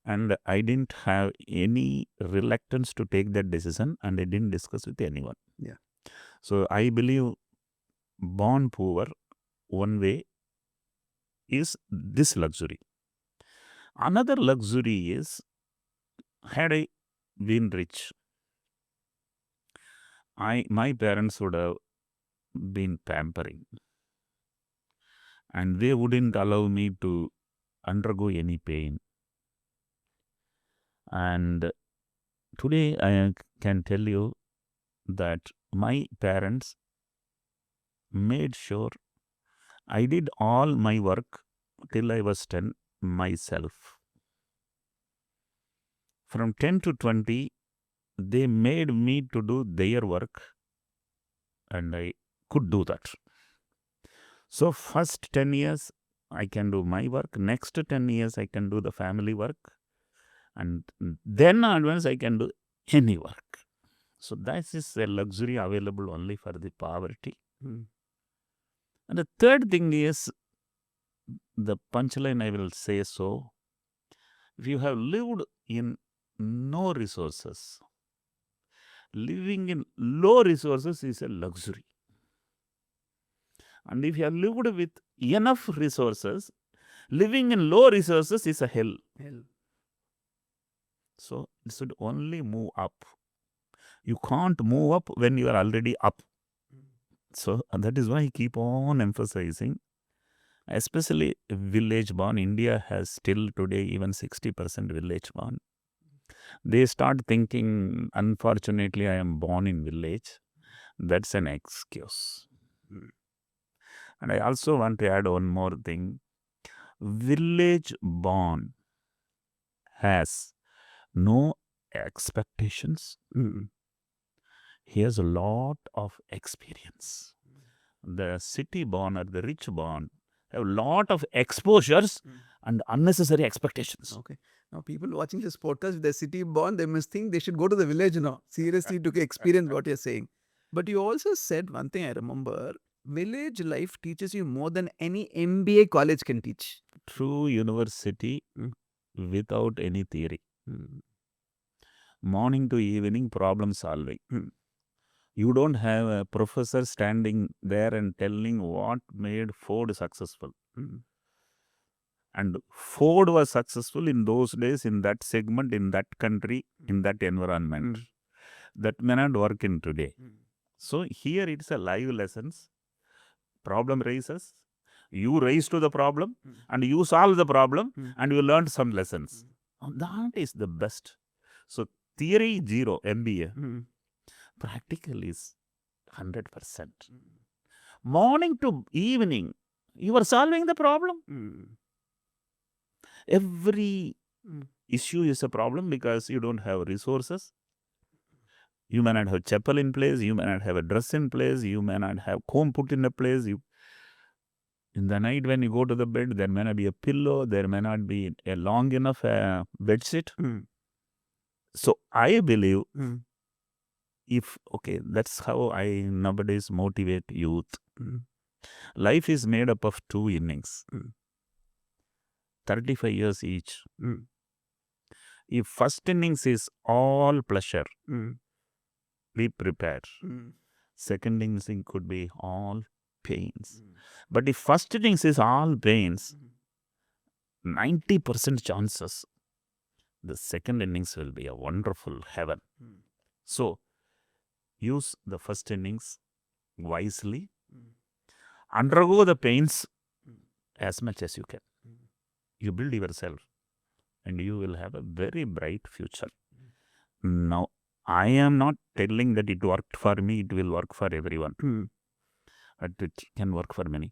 A: And I didn't have any reluctance to take that decision, and I didn't discuss with anyone.
B: Yeah.
A: So I believe born poor, one way, is this luxury. Another luxury is, had I been rich, my parents would have been pampering. And they wouldn't allow me to undergo any pain. And today I can tell you that my parents made sure I did all my work till I was 10 myself. From 10 to 20, they made me to do their work, and I could do that. So first 10 years, I can do my work. Next 10 years, I can do the family work. And then onwards, I can do any work. So that is a luxury available only for the poverty. And the third thing is, the punchline I will say so, if you have lived in no resources, living in low resources is a luxury. And if you have lived with enough resources, living in low resources is a hell. So it should only move up. You can't move up when you are already up. So that is why I keep on emphasizing, especially village born. India has still today even 60% village born. They start thinking, unfortunately, I am born in village. That's an excuse. And I also want to add one more thing. Village born has no expectations. He has a lot of experience. The city born or the rich born have a lot of exposures and unnecessary expectations.
B: Okay. Now, people watching this podcast, if they're city born, they must think they should go to the village now. Seriously, to experience what you're saying. But you also said one thing I remember, village life teaches you more than any MBA college can teach.
A: True university without any theory. Morning to evening problem solving. You don't have a professor standing there and telling what made Ford successful. And Ford was successful in those days, in that segment, in that country, in that environment. That may not work in today. So here it's a live lessons. Problem raises, you raise to the problem, and you solve the problem, and you learn some lessons. That is the best. So theory 0 MBA, practical is 100%. Morning to evening, you are solving the problem. Every issue is a problem because you don't have resources. You may not have chapel in place, you may not have a dress in place, you may not have comb put in a place. In the night when you go to the bed, there may not be a pillow, there may not be a long enough bed sheet. So I believe that's how I nowadays motivate youth. Life is made up of 2 innings, 35 years each. If first innings is all pleasure, be prepared. Second innings could be all pains. But if first innings is all pains, 90% chances the second innings will be a wonderful heaven. So use the first innings wisely, undergo the pains as much as you can. You build yourself and you will have a very bright future. Now, I am not telling that it worked for me, it will work for everyone. But it can work for many.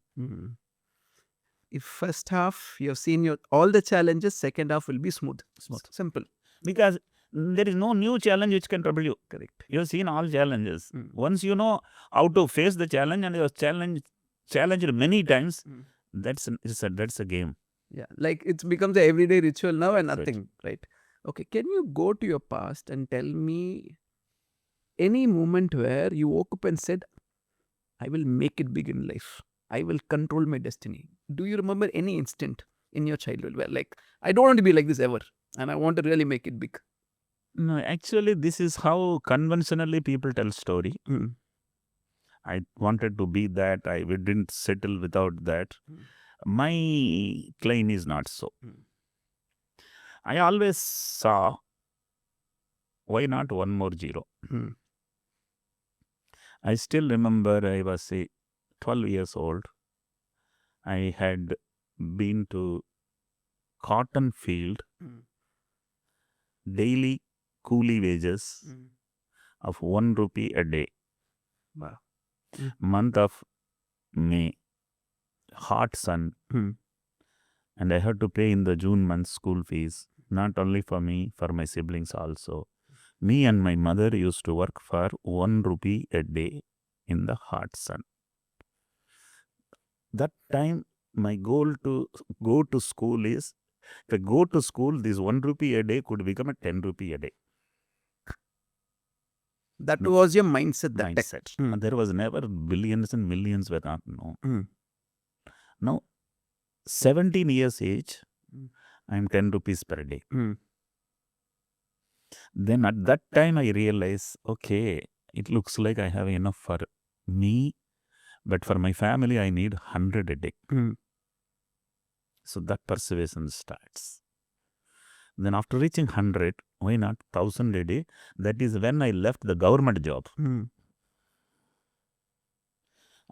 B: If first half you have seen all the challenges, second half will be smooth. Simple.
A: Because there is no new challenge which can trouble you.
B: Correct.
A: You have seen all challenges. Once you know how to face the challenge and you are challenged many times, that's a game.
B: Yeah, like it becomes an everyday ritual now and nothing, right? Okay, can you go to your past and tell me any moment where you woke up and said, I will make it big in life. I will control my destiny. Do you remember any instant in your childhood where like, I don't want to be like this ever and I want to really make it big?
A: No, actually this is how conventionally people tell story. I wanted to be that, we didn't settle without that. My claim is not so. I always saw, why not one more zero? I still remember I was 12 years old. I had been to cotton field, daily coolie wages of 1 rupee a day.
B: Wow.
A: Month of May, hot sun, and I had to pay in the June month school fees, not only for me, for my siblings also. Me and my mother used to work for 1 rupee a day in the hot sun. That time, my goal to go to school is, if I go to school, this 1 rupee a day could become a 10 rupee a day.
B: That was your mindset. That
A: There was never billions and millions were not, no. Now, 17 years age, I am 10 rupees per day. Then at that time I realized, okay, it looks like I have enough for me, but for my family I need 100 a day. So that perseverance starts. Then after reaching 100, why not 1000 a day? That is when I left the government job.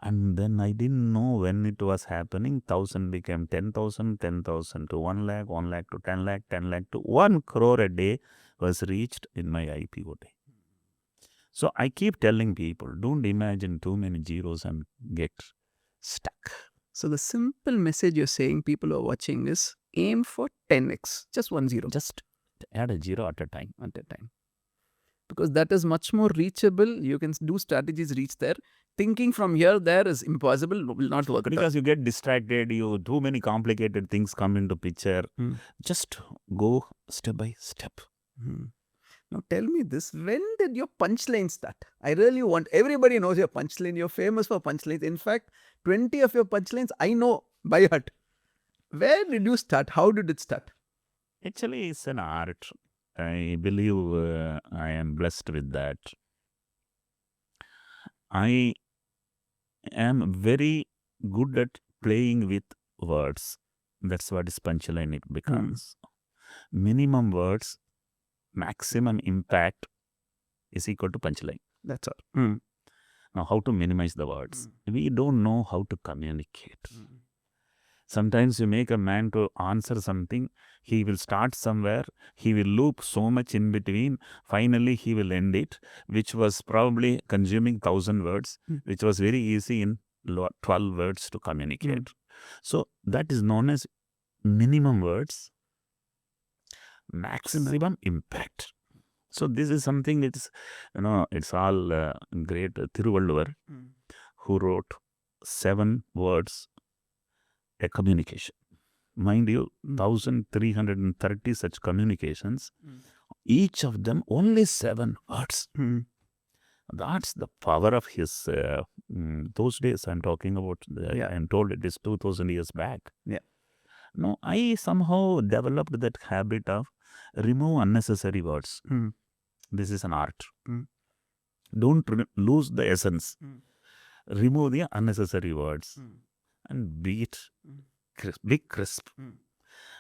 A: And then I didn't know when it was happening. 1000 became 10,000, 10,000 to 1 lakh, 1 lakh to 10 lakh, 10 lakh to 1 crore a day was reached in my IPO day. So I keep telling people, don't imagine too many zeros and get stuck.
B: So the simple message you're saying, people who are watching, is aim for 10x, just 1 0.
A: Just add a zero at a time.
B: Because that is much more reachable. You can do strategies, reach there. Thinking from here, there is impossible, will not work.
A: Because you get distracted, too many complicated things come into picture. Just go step by step.
B: Now tell me this, when did your punchline start? I really want, everybody knows your punchline. You're famous for punchlines. In fact, 20 of your punchlines I know by heart. Where did you start? How did it start?
A: Actually, it's an art. I believe I am blessed with that. I am very good at playing with words. That's what is punchline it becomes. Minimum words, maximum impact is equal to punchline.
B: That's all.
A: Now, how to minimize the words? We don't know how to communicate. Sometimes you make a man to answer something, he will start somewhere, he will loop so much in between, finally he will end it, which was probably consuming 1,000 words, which was very easy in 12 words to communicate. So that is known as minimum words, maximum impact. So this is something, it's all great Thiruvalluvar, who wrote 7 words a communication. Mind you, 1,330 such communications, each of them only 7 words. That's the power of his, those days I'm talking about, I'm told it is 2,000 years back. No, I somehow developed that habit of remove unnecessary words. This is an art. Don't lose the essence. Remove the unnecessary words and be it crisp.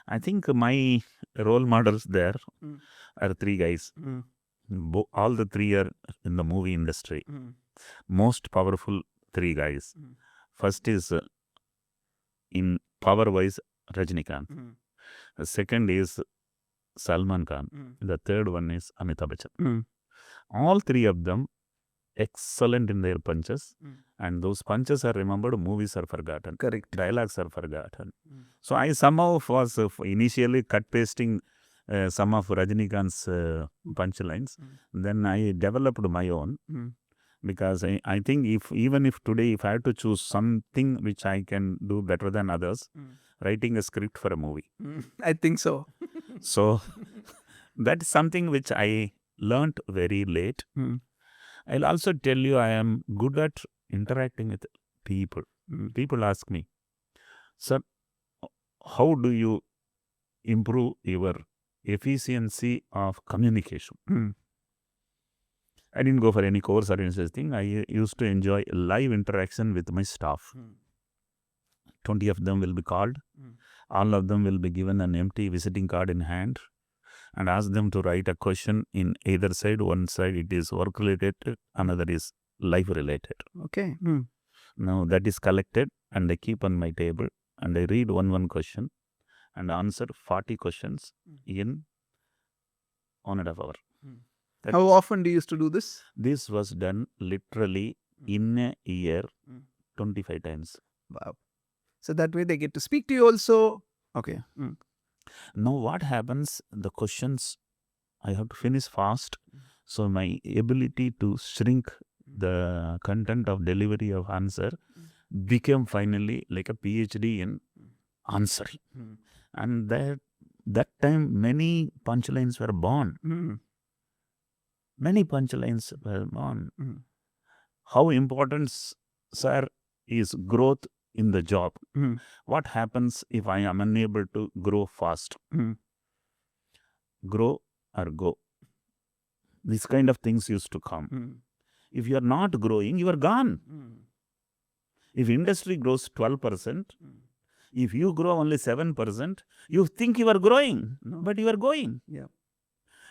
A: I think my role models there are 3 guys. All the 3 are in the movie industry. Most powerful 3 guys. First is in power-wise Rajinikanth. The second is Salman Khan. The third one is Amitabh Bachchan. All 3 of them excellent in their punches, and those punches are remembered, movies are forgotten.
B: Correct.
A: Dialogues are forgotten. So I somehow was initially cut pasting some of Rajinikanth's punchlines. Then I developed my own, because I think even if today if I have to choose something which I can do better than others, writing a script for a movie.
B: I think so.
A: So that is something which I learnt very late. I'll also tell you, I am good at interacting with people. People ask me, sir, how do you improve your efficiency of communication? I didn't go for any course or any such thing. I used to enjoy live interaction with my staff. 20 of them will be called. All of them will be given an empty visiting card in hand and ask them to write a question in either side. One side it is work related, another is life related.
B: Okay.
A: Now that is collected and I keep on my table and I read one question and answer 40 questions in 1.5 hours.
B: How often do you used to do this?
A: This was done literally in a year 25 times.
B: Wow. So that way they get to speak to you also. Okay.
A: Now what happens, the questions I have to finish fast. So my ability to shrink the content of delivery of answer became finally like a PhD in answering. And that time many punchlines were born. Many punchlines were born. How important, sir, is growth in the job? What happens if I am unable to grow fast? Grow or go. These kind of things used to come. If you are not growing, you are gone. If industry grows 12%, if you grow only 7%, you think you are growing, but you are going.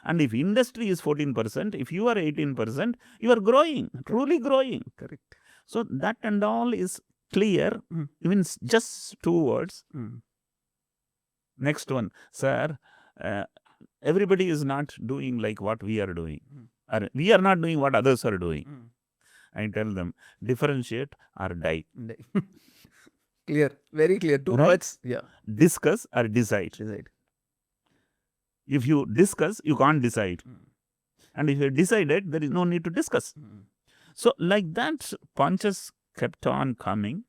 A: And if industry is 14%, if you are 18%, you are growing, truly growing.
B: Correct.
A: So that and all is clear, even just 2 words. Next one, sir, everybody is not doing like what we are doing. Or we are not doing what others are doing. I tell them, differentiate or die.
B: Clear, very clear. 2 words. Yeah.
A: Discuss or decide. If you discuss, you can't decide. And if you decided, there is no need to discuss. So like that, punches kept on coming.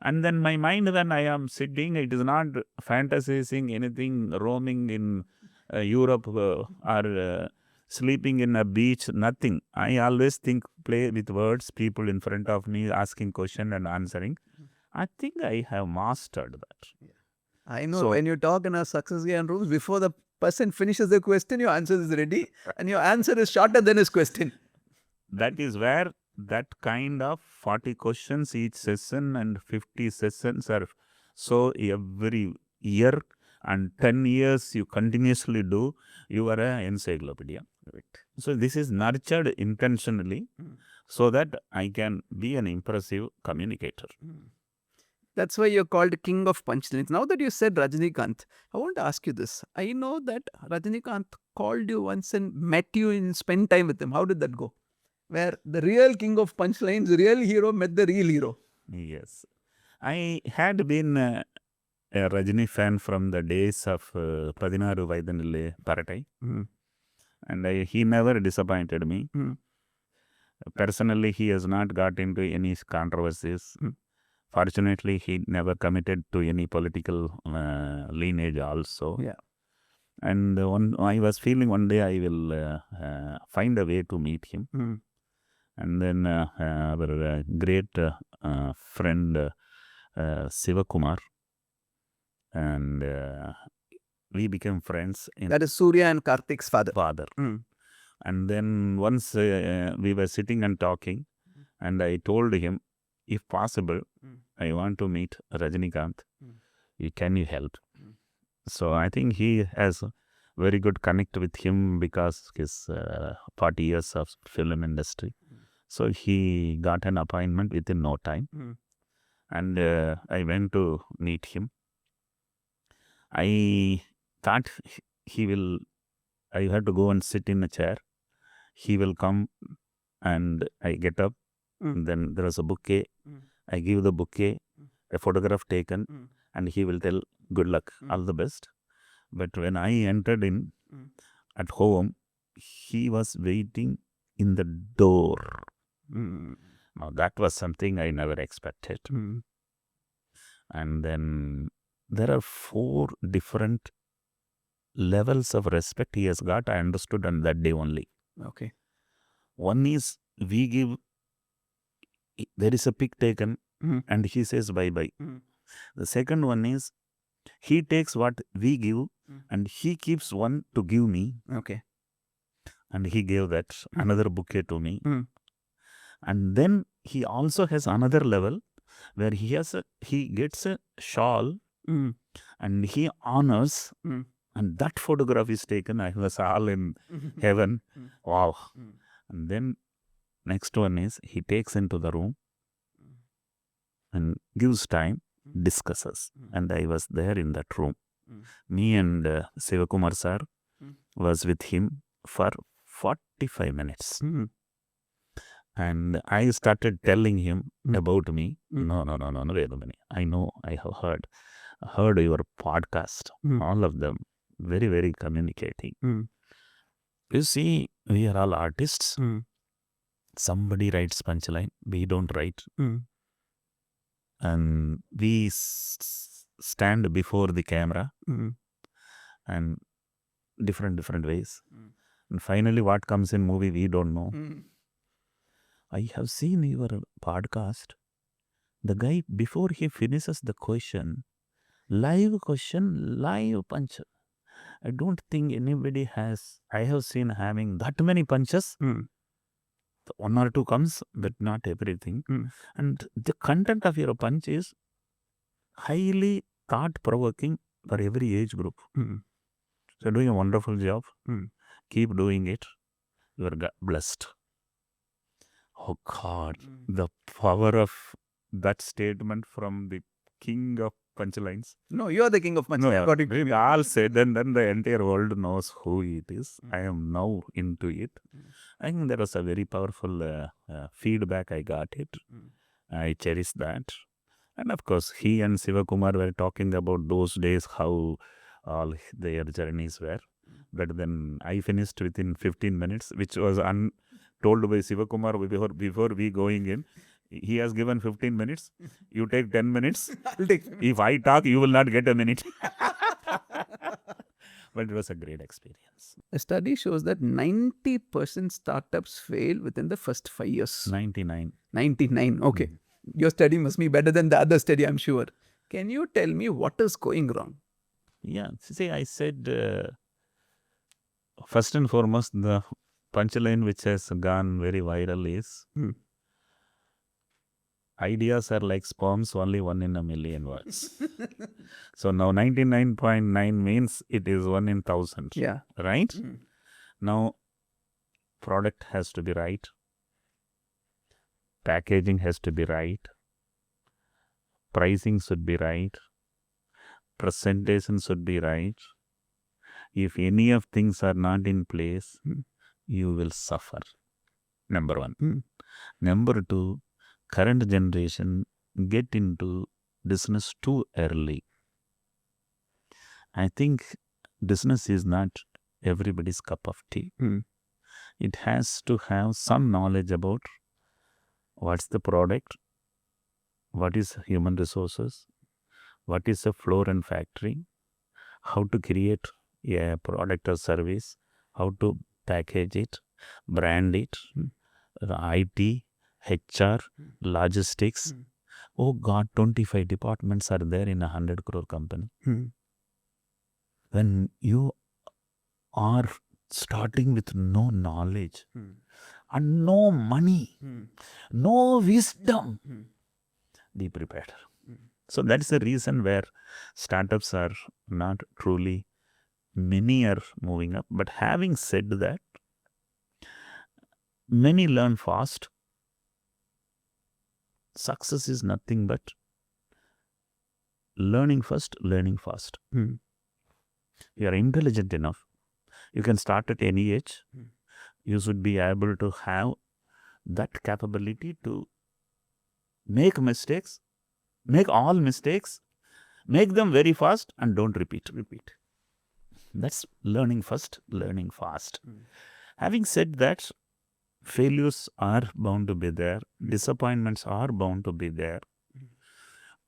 A: And then my mind, when I am sitting, it is not fantasizing anything, roaming in Europe or sleeping in a beach, nothing. I always think, play with words, people in front of me asking question and answering. I think I have mastered that.
B: I know, when you talk in a success Gyan rooms, before the person finishes the question, your answer is ready and your answer is shorter than his question.
A: That is where that kind of 40 questions each session and 50 sessions are so every year and 10 years you continuously do, you are an encyclopedia.
B: Right.
A: So this is nurtured intentionally so that I can be an impressive communicator.
B: That's why you're called king of punchlines. Now that you said Rajinikanth, I want to ask you this. I know that Rajinikanth called you once and met you and spent time with him. How did that go? Where the real king of punchlines, the real hero met the real hero.
A: Yes. I had been a Rajini fan from the days of Padinaru Vaidanille Paratai. And he never disappointed me. Personally, he has not got into any controversies. Fortunately, he never committed to any political lineage also.
B: Yeah.
A: And I was feeling one day I will find a way to meet him. And then our great friend Sivakumar, and we became friends.
B: That is Surya and Karthik's father.
A: And then once we were sitting and talking, and I told him, if possible, I want to meet Rajinikanth. Can you help? So I think he has a very good connect with him because his 40 years of film industry. So he got an appointment within no time. And I went to meet him. I thought I had to go and sit in a chair. He will come and I get up. Then there was a bouquet. I give the bouquet, a photograph taken, and he will tell, good luck, all the best. But when I entered in at home, he was waiting in the door. Now that was something I never expected. And then there are 4 different levels of respect he has got. I understood on that day only.
B: Okay.
A: One is we give, there is a pic taken and he says bye-bye. The second one is he takes what we give and he keeps one to give me.
B: Okay.
A: And he gave that another bouquet to me. And then he also has another level where he gets a shawl and he honors, and that photograph is taken. I was all in heaven. Wow. And then next one is he takes into the room and gives time, discusses. And I was there in that room. Me and Sivakumar sir was with him for 45 minutes. And I started telling him about me. No, Velumani. I know, I have heard your podcast, all of them, very, very communicating. You see, we are all artists. Somebody writes punchline, we don't write. And we stand before the camera and different ways. And finally, what comes in movie, we don't know. I have seen your podcast. The guy, before he finishes the question, live punch. I don't think anybody I have seen having that many punches. 1 or 2 comes, but not everything. And the content of your punch is highly thought-provoking for every age group. So doing a wonderful job. Keep doing it. You are blessed. Oh God, the power of that statement from the king of punchlines.
B: No, you're the king of punchlines.
A: No, we all said, then the entire world knows who it is. I am now into it. I think there was a very powerful feedback I got it. I cherish that. And of course, he and Sivakumar were talking about those days, how all their journeys were. But then I finished within 15 minutes, which was told by Sivakumar before we going in. He has given 15 minutes. You take 10 minutes. If I talk, you will not get a minute. But it was a great experience.
B: A study shows that 90% startups fail within the first 5 years.
A: 99.
B: 99. Okay. Your study must be better than the other study, I'm sure. Can you tell me what is going wrong?
A: Yeah. See, I said, first and foremost, the punchline which has gone very viral is Ideas are like sperms, only 1 in a million words. So now 99.9 means it is 1 in 1,000.
B: Yeah.
A: Right? Now, product has to be right. Packaging has to be right. Pricing should be right. Presentation should be right. If any of things are not in place, you will suffer. Number one. Number two, current generation get into business too early. I think business is not everybody's cup of tea. It has to have some knowledge about what's the product, what is human resources, what is a floor and factory, how to create a product or service, how to package it, brand it, IT, HR, logistics. Oh God, 25 departments are there in a 100 crore company. When you are starting with no knowledge and no money, no wisdom, be prepared. So that's the reason where startups are not truly, many are moving up. But having said that, many learn fast. Success is nothing but learning first, learning fast. You are intelligent enough. You can start at any age. You should be able to have that capability to make mistakes, make all mistakes, make them very fast and don't repeat. That's learning first, learning fast. Having said that, failures are bound to be there. Disappointments are bound to be there.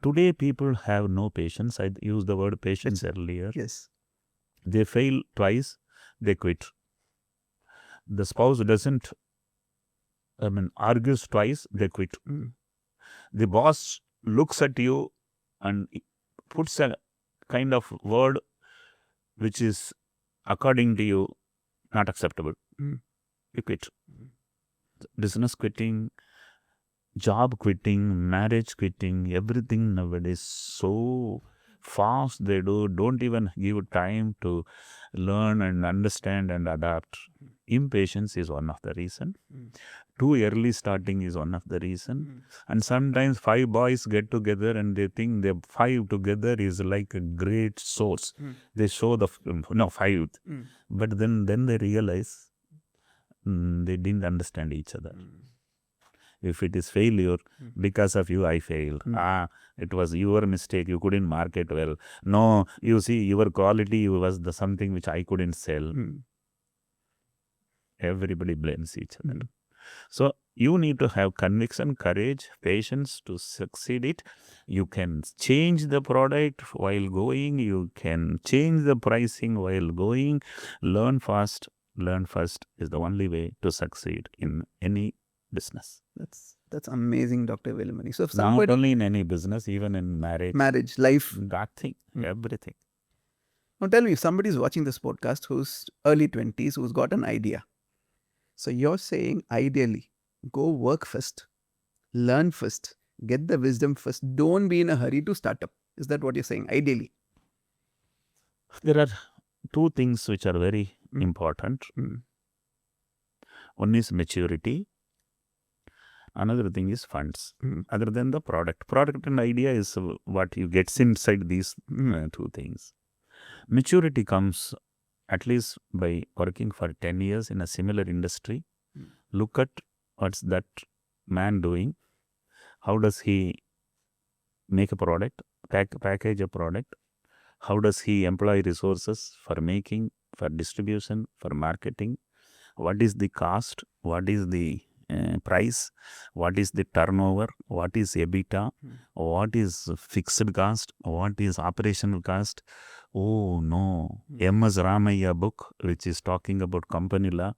A: Today, people have no patience. I used the word patience earlier.
B: Yes.
A: They fail twice, they quit. The spouse doesn't, argues twice, they quit. The boss looks at you and puts a kind of word which is, according to you, not acceptable. You quit. Business quitting, job quitting, marriage quitting, everything nowadays so fast they do. Don't even give time to learn and understand and adapt. Impatience is one of the reason. Too early starting is one of the reason. And sometimes 5 boys get together and they think the 5 together is like a great source. They show the 5, but then they realize they didn't understand each other. If it is failure, because of you I failed. It was your mistake, you couldn't market well. No, you see, your quality was the something which I couldn't sell. Everybody blames each other. So you need to have conviction, courage, patience to succeed it. You can change the product while going. You can change the pricing while going. Learn fast, learn first is the only way to succeed in any business.
B: That's amazing, Dr. Velumani. So if somebody,
A: not only in any business, even in marriage,
B: life,
A: nothing, everything.
B: Now tell me, if somebody is watching this podcast who's early 20s, who's got an idea. So you're saying ideally, go work first, learn first, get the wisdom first. Don't be in a hurry to start up. Is that what you're saying? Ideally.
A: There are 2 things which are very important. One is maturity. Another thing is funds. Other than the product. Product and idea is what you get inside these 2 things. Maturity comes at least by working for 10 years in a similar industry. Look at what's that man doing. How does he make a product, package a product? How does he employ resources for making, for distribution, for marketing? What is the cost? What is the price? What is the turnover? What is EBITDA? What is fixed cost? What is operational cost? Oh no, M.S. Ramaiah book, which is talking about company law.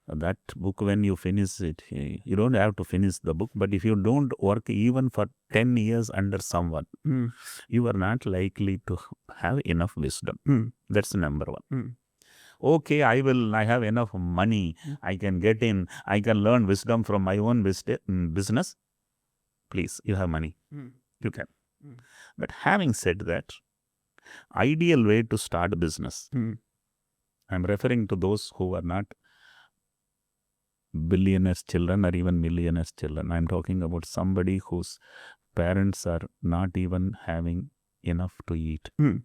A: That book, when you finish it, you don't have to finish the book, but if you don't work even for 10 years under someone, you are not likely to have enough wisdom. That's number 1. Okay, I have enough money, I can get in, I can learn wisdom from my own business. please, you have money,
B: Mm.
A: you can.
B: Mm.
A: But having said that, ideal way to start a business,
B: Mm.
A: I'm referring to those who are not billionaires children or even millionaires children. I'm talking about somebody whose parents are not even having enough to eat.
B: Mm.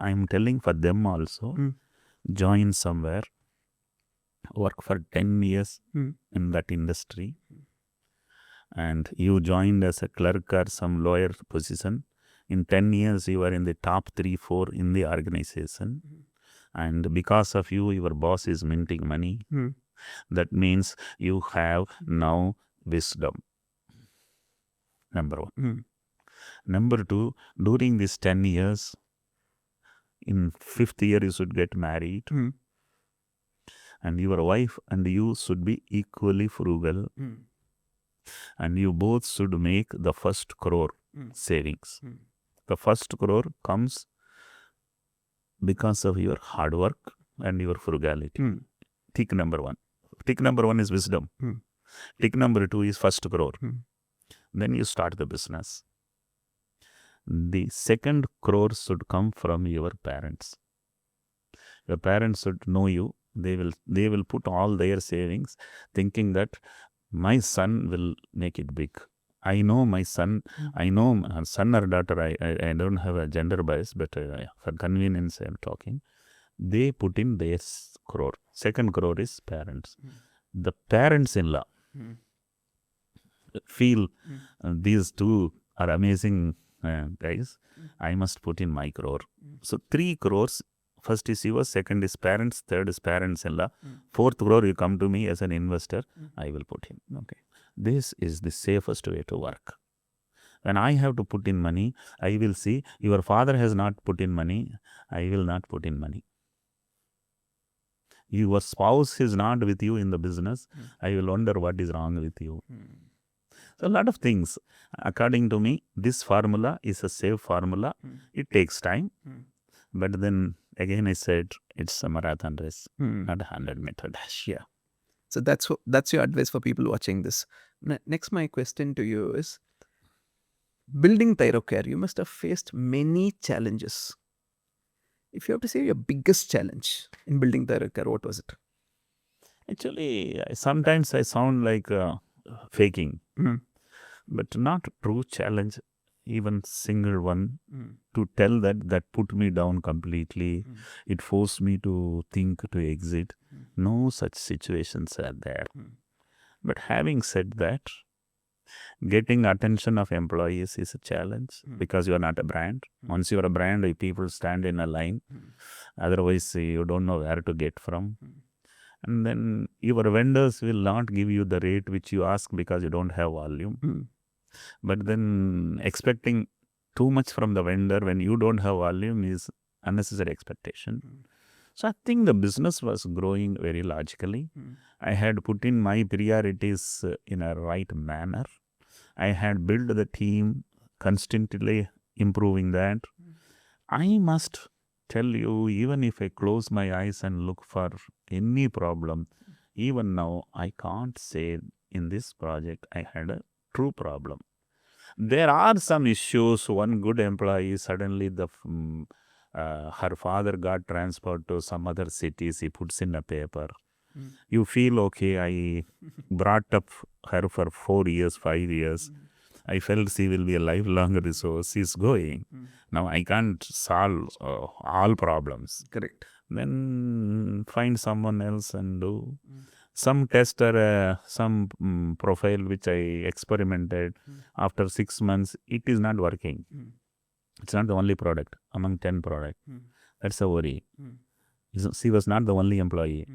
A: I'm telling for them also,
B: Mm.
A: join somewhere, work for 10 years
B: Mm.
A: in that industry, and you joined as a clerk or some lawyer position. In 10 years, you are in the top 3, 4 in the organization. And because of you, your boss is minting money.
B: Mm.
A: That means you have now wisdom. Number one.
B: Mm.
A: Number two, during these 10 years, in 5th year, you should get married.
B: Mm.
A: And your wife and you should be equally frugal.
B: Mm.
A: And you both should make the first crore savings. The first crore comes because of your hard work and your frugality. Tick number one. Tick number one is wisdom. Tick number two is first crore. Then you start the business. The second crore should come from your parents. Your parents should know you. They will put all their savings thinking that my son will make it big. I know my son, I know my son or daughter, I don't have a gender bias, but for convenience I am talking. They put in their crore. Second crore is parents. The parents-in-law feel these two are amazing guys. I must put in my crore. So 3 crores. First is yours, second is parents, third is parents-in-law. 4th crore you come to me as an investor, I will put in. Okay. This is the safest way to work. When I have to put in money, I will see your father has not put in money, I will not put in money. Your spouse is not with you in the business, I will wonder what is wrong with you. So a lot of things. According to me, this formula is a safe formula. It takes time. But then again I said it's a marathon race, not a 100-meter dash.
B: Yeah. So that's your advice for people watching this. Next, my question to you is, building Thyrocare, you must have faced many challenges. If you have to say your biggest challenge in building Thyrocare, what was it?
A: Actually, sometimes I sound like faking, but not a true challenge, even single one, to tell that put me down completely. It forced me to think, to exit. No such situations are there. But having said that, getting attention of employees is a challenge because you are not a brand. Once you are a brand, people stand in a line. Otherwise, you don't know where to get from. And then your vendors will not give you the rate which you ask because you don't have volume. But then expecting too much from the vendor when you don't have volume is unnecessary expectation. So I think the business was growing very logically. I had put in my priorities in a right manner. I had built the team, constantly improving that. I must tell you, even if I close my eyes and look for any problem, even now I can't say in this project I had a true problem. There are some issues. One good employee, suddenly her father got transferred to some other cities. He puts in a paper. You feel, okay, I brought up her for 4 years, 5 years. I felt she will be a lifelong resource. She's going. Now I can't solve all problems.
B: Correct.
A: Then find someone else and do. Some test or some profile which I experimented, after 6 months, it is not working. It's not the only product among 10 products. That's a worry. She was not the only employee.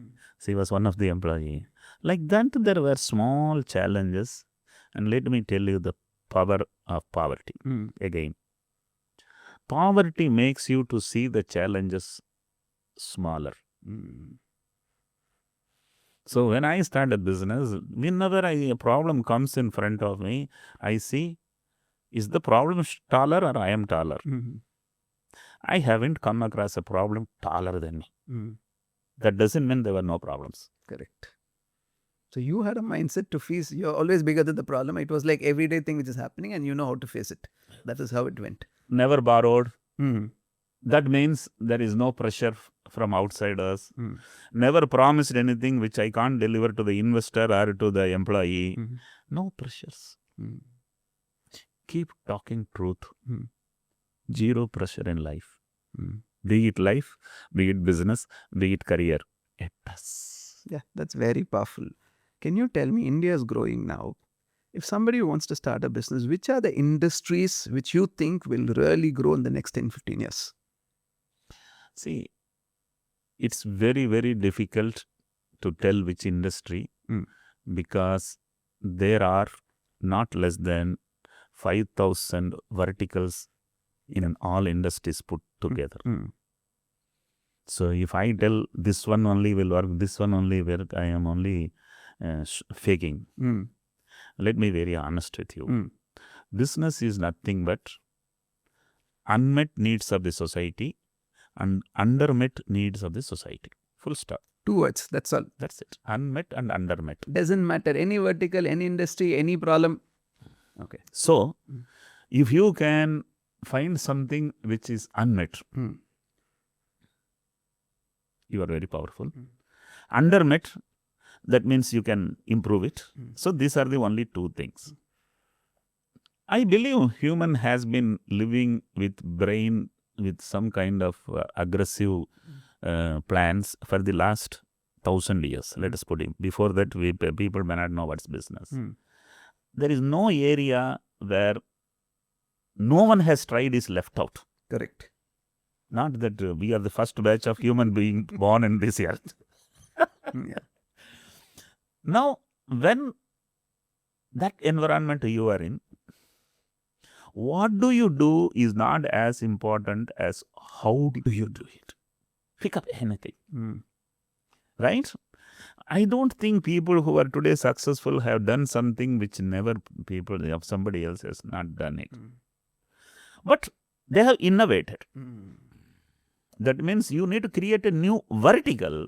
A: She was one of the employee. Like that, there were small challenges. And let me tell you the power of poverty. Again, poverty makes you to see the challenges smaller. So when I start a business, whenever a problem comes in front of me, I see, is the problem taller or I am taller? I haven't come across a problem taller than me. That doesn't mean there were no problems.
B: Correct. So you had a mindset to face, you're always bigger than the problem. It was like everyday thing which is happening and you know how to face it. That is how it went.
A: Never borrowed.
B: Hmm.
A: That means there is no pressure from outsiders. Never promised anything which I can't deliver to the investor or to the employee. No pressures. Keep talking truth. Zero pressure in life. Be it life, be it business, be it career. It does.
B: Yeah, that's very powerful. Can you tell me, India is growing now. If somebody wants to start a business, which are the industries which you think will really grow in the next 10, 15 years?
A: See, it's very, very difficult to tell which industry because there are not less than 5,000 verticals in all industries put together. So if I tell this one only will work, this one only work, I am only faking. Let me be very honest with you. Business is nothing but unmet needs of the society and undermet needs of the society. Full stop.
B: 2 words, that's all.
A: That's it. Unmet and undermet.
B: Doesn't matter. Any vertical, any industry, any problem. Okay.
A: So, if you can find something which is unmet, you are very powerful. Undermet, that means you can improve it. So, these are the only two things. I believe human has been living with brain with some kind of aggressive plans for the last 1,000 years. Let us put it. Before that, people may not know what's business. There is no area where no one has tried is left out.
B: Correct.
A: Not that we are the first batch of human being born in this earth. Now, when that environment you are in, what do you do is not as important as how do you do it. Pick up anything. Right? I don't think people who are today successful have done something which never somebody else has not done it. But they have innovated. That means you need to create a new vertical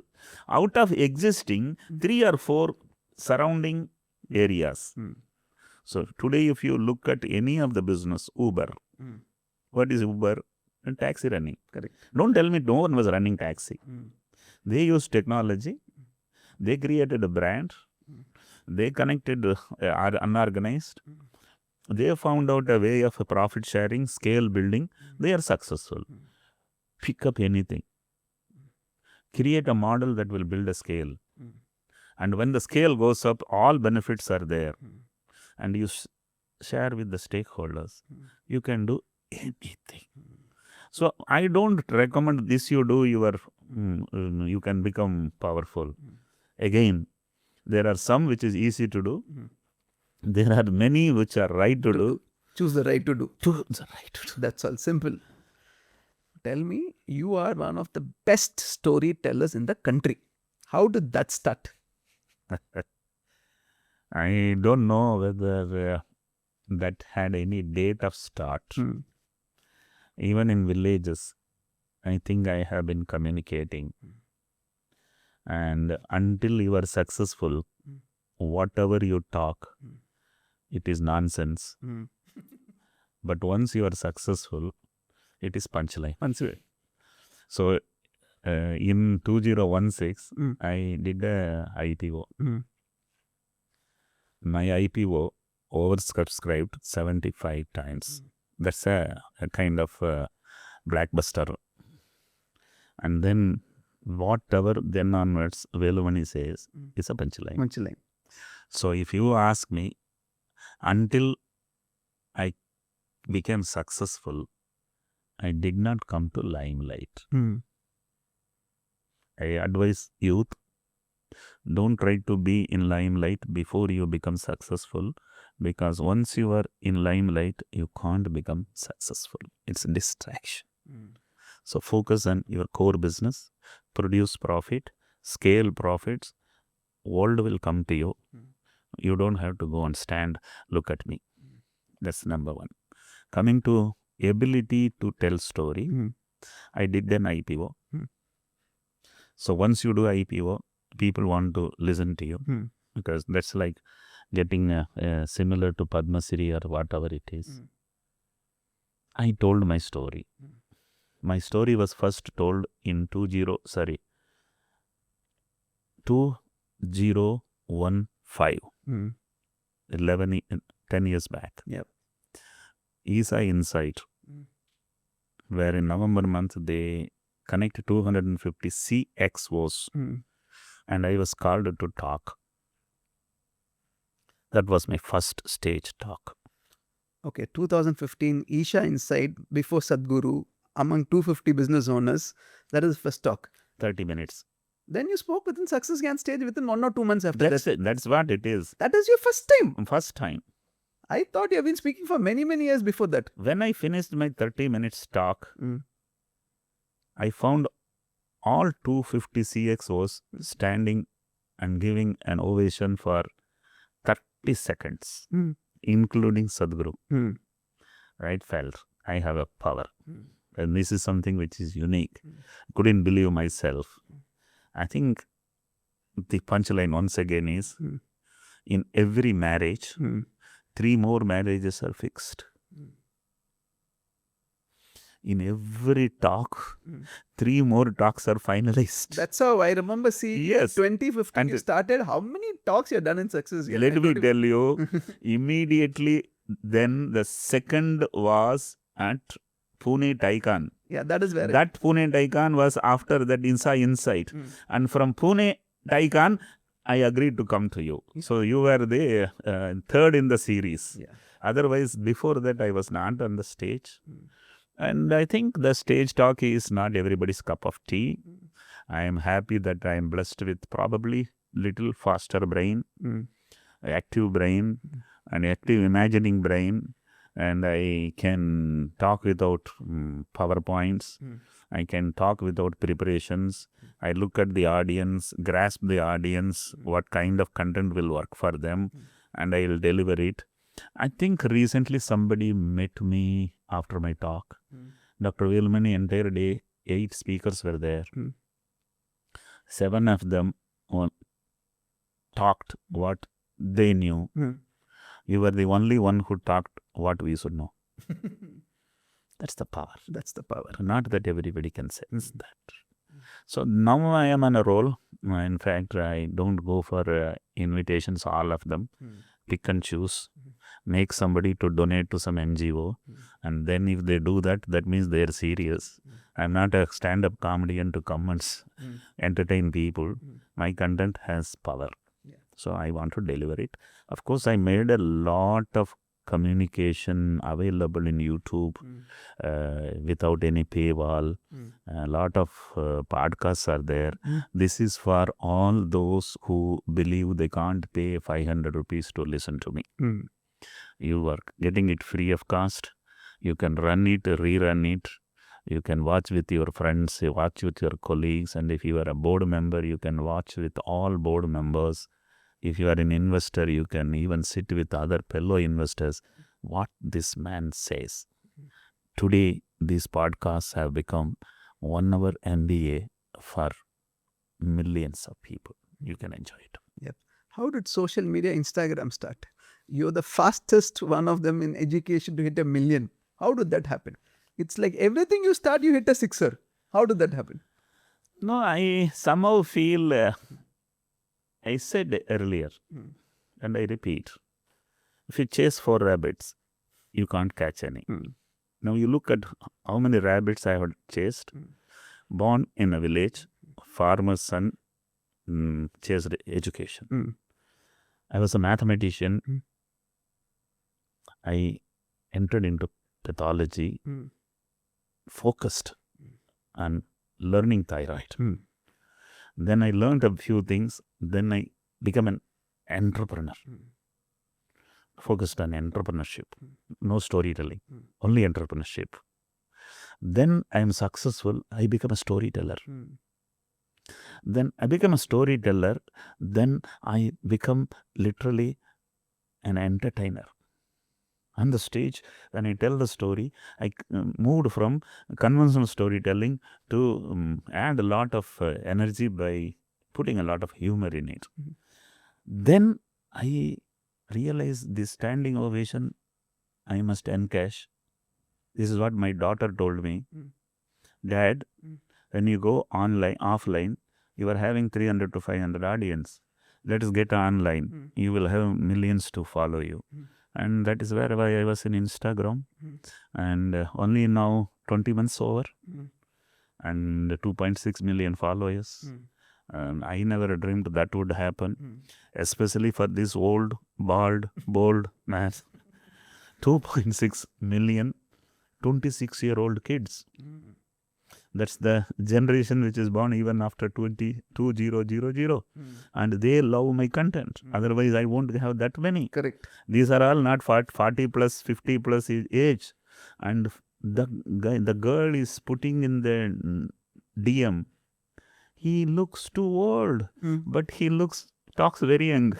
A: out of existing 3 or 4 surrounding areas. So today if you look at any of the business, Uber, what is Uber? Taxi running.
B: Correct.
A: Don't tell me no one was running taxi. They used technology. They created a brand. They connected unorganized. They found out a way of profit sharing, scale building. They are successful. Pick up anything. Create a model that will build a scale. And when the scale goes up, all benefits are there. And you share with the stakeholders. You can do anything. So I don't recommend this you do, you can become powerful. Again, there are some which is easy to do. There are many which are right to do.
B: Choose the right to do.
A: Choose the right to do.
B: That's all. Simple. Tell me, you are one of the best storytellers in the country. How did that start?
A: I don't know whether that had any date of start. Even in villages, I think I have been communicating. And until you are successful, whatever you talk, it is nonsense. But once you are successful, it is punchline. So, in 2016, I did a IPO. My IPO oversubscribed 75 times. That's a kind of blackbuster. And then whatever then onwards Velumani says is a punchline. So if you ask me, until I became successful, I did not come to limelight. I advise youth, don't try to be in limelight before you become successful, because once you are in limelight, you can't become successful. It's a distraction. So focus on your core business, produce profit, scale profits, world will come to you. You don't have to go and stand, look at me. That's number one. Coming to ability to tell story, I did an IPO. So once you do IPO, people want to listen to you. because that's like getting similar to Padma Shri or whatever it is. I told my story. My story was first told in 2015. 10 years back.
B: Yep.
A: Isa Insight, where in November month they connect 250 CXOs, and I was called to talk. That was my first stage talk.
B: Okay, 2015, Isha Insight before Sadhguru, among 250 business owners. That is the first talk.
A: 30 minutes.
B: Then you spoke within Success Gyan stage within 1 or 2 months after
A: That's
B: that.
A: it. That's what it is.
B: That is your first time.
A: First time.
B: I thought you have been speaking for many, many years before that.
A: When I finished my 30 minutes talk, I found all 250 CXOs standing and giving an ovation for 30 seconds, including Sadhguru. Right? Felt I have a power. And this is something which is unique. Couldn't believe myself. I think the punchline once again is, in every marriage, 3 more marriages are fixed. In every talk, 3 more talks are finalized.
B: That's how I remember seeing.
A: Yes.
B: 2015
A: And
B: you started. How many talks you have done in Success Gyan?
A: Let me tell you, immediately then the second was at Pune Taikan.
B: Yeah, that is where
A: That Pune Taikan was after that Isa Insight. And from Pune Taikan, I agreed to come to you. So you were the third in the series.
B: Yeah.
A: Otherwise, before that, I was not on the stage. And I think the stage talk is not everybody's cup of tea. I am happy that I am blessed with probably little faster brain, active brain, and active imagining brain. And I can talk without PowerPoints. I can talk without preparations. I look at the audience, grasp the audience, what kind of content will work for them, and I will deliver it. I think recently somebody met me after my talk. Dr. Velumani, entire day, 8 speakers were there. 7 of them talked what they knew. You were the only one who talked what we should know. That's the power.
B: That's the power.
A: Not that everybody can sense that. So now I am on a roll. In fact, I don't go for invitations, all of them. Pick and choose. Make somebody to donate to some NGO. And then if they do that, that means they are serious. I'm not a stand-up comedian to come and entertain people. My content has power. So I want to deliver it. Of course, I made a lot of communication available in YouTube without any paywall. A lot of podcasts are there. This is for all those who believe they can't pay 500 rupees to listen to me. You are getting it free of cost. You can run it, rerun it. You can watch with your friends, watch with your colleagues. And if you are a board member, you can watch with all board members. If you are an investor, you can even sit with other fellow investors. What this man says. Today, these podcasts have become 1 hour MBA for millions of people. You can enjoy it.
B: Yep. How did social media, Instagram start? You're the fastest one of them in education to hit 1 million. How did that happen? It's like everything you start, you hit a sixer. How did that happen?
A: No, I somehow feel... I said earlier, and I repeat, if you chase 4 rabbits, you can't catch any. Now you look at how many rabbits I have chased. Born in a village, farmer's son, chased education. I was a mathematician. I entered into pathology, focused on learning thyroid. Then I learned a few things. Then I became an entrepreneur. Focused on entrepreneurship. No storytelling. Only entrepreneurship. Then I am successful. I become a storyteller. Then I become a storyteller. Then I become literally an entertainer. On the stage, when I tell the story, I moved from conventional storytelling to add a lot of energy by putting a lot of humor in it. Then I realized this standing ovation, I must encash. This is what my daughter told me. Dad, when you go offline, you are having 300 to 500 audience. Let us get online. You will have millions to follow you. And that is where I was in Instagram. And only now 20 months over. And 2.6 million followers. And I never dreamed that would happen. Especially for this old, bald, bold man. 2.6 million 26-year-old kids. That's the generation which is born even after 2000. And they love my content. Otherwise, I won't have that many.
B: Correct.
A: These are all not 40 plus, 50 plus age. And the girl is putting in the DM. He looks too old, but he talks very young.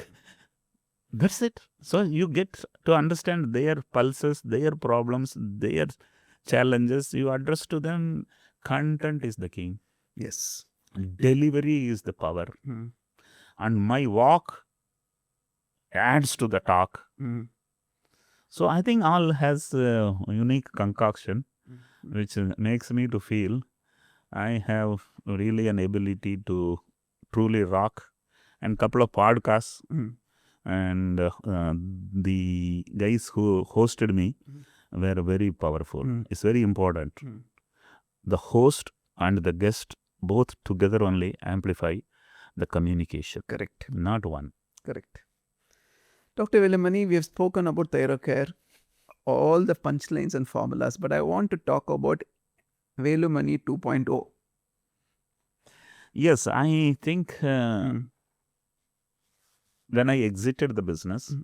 A: That's it. So you get to understand their pulses, their problems, their challenges. You address to them. Content is the king.
B: Yes.
A: Delivery is the power. And my walk adds to the talk. So I think all has a unique concoction, which makes me to feel I have really an ability to truly rock. And couple of podcasts. And the guys who hosted me were very powerful. It's very important. The host and the guest both together only amplify the communication.
B: Correct.
A: Not one.
B: Correct. Dr. Velumani, we have spoken about Thyrocare, all the punchlines and formulas, but I want to talk about Velumani 2.0.
A: Yes, I think when I exited the business,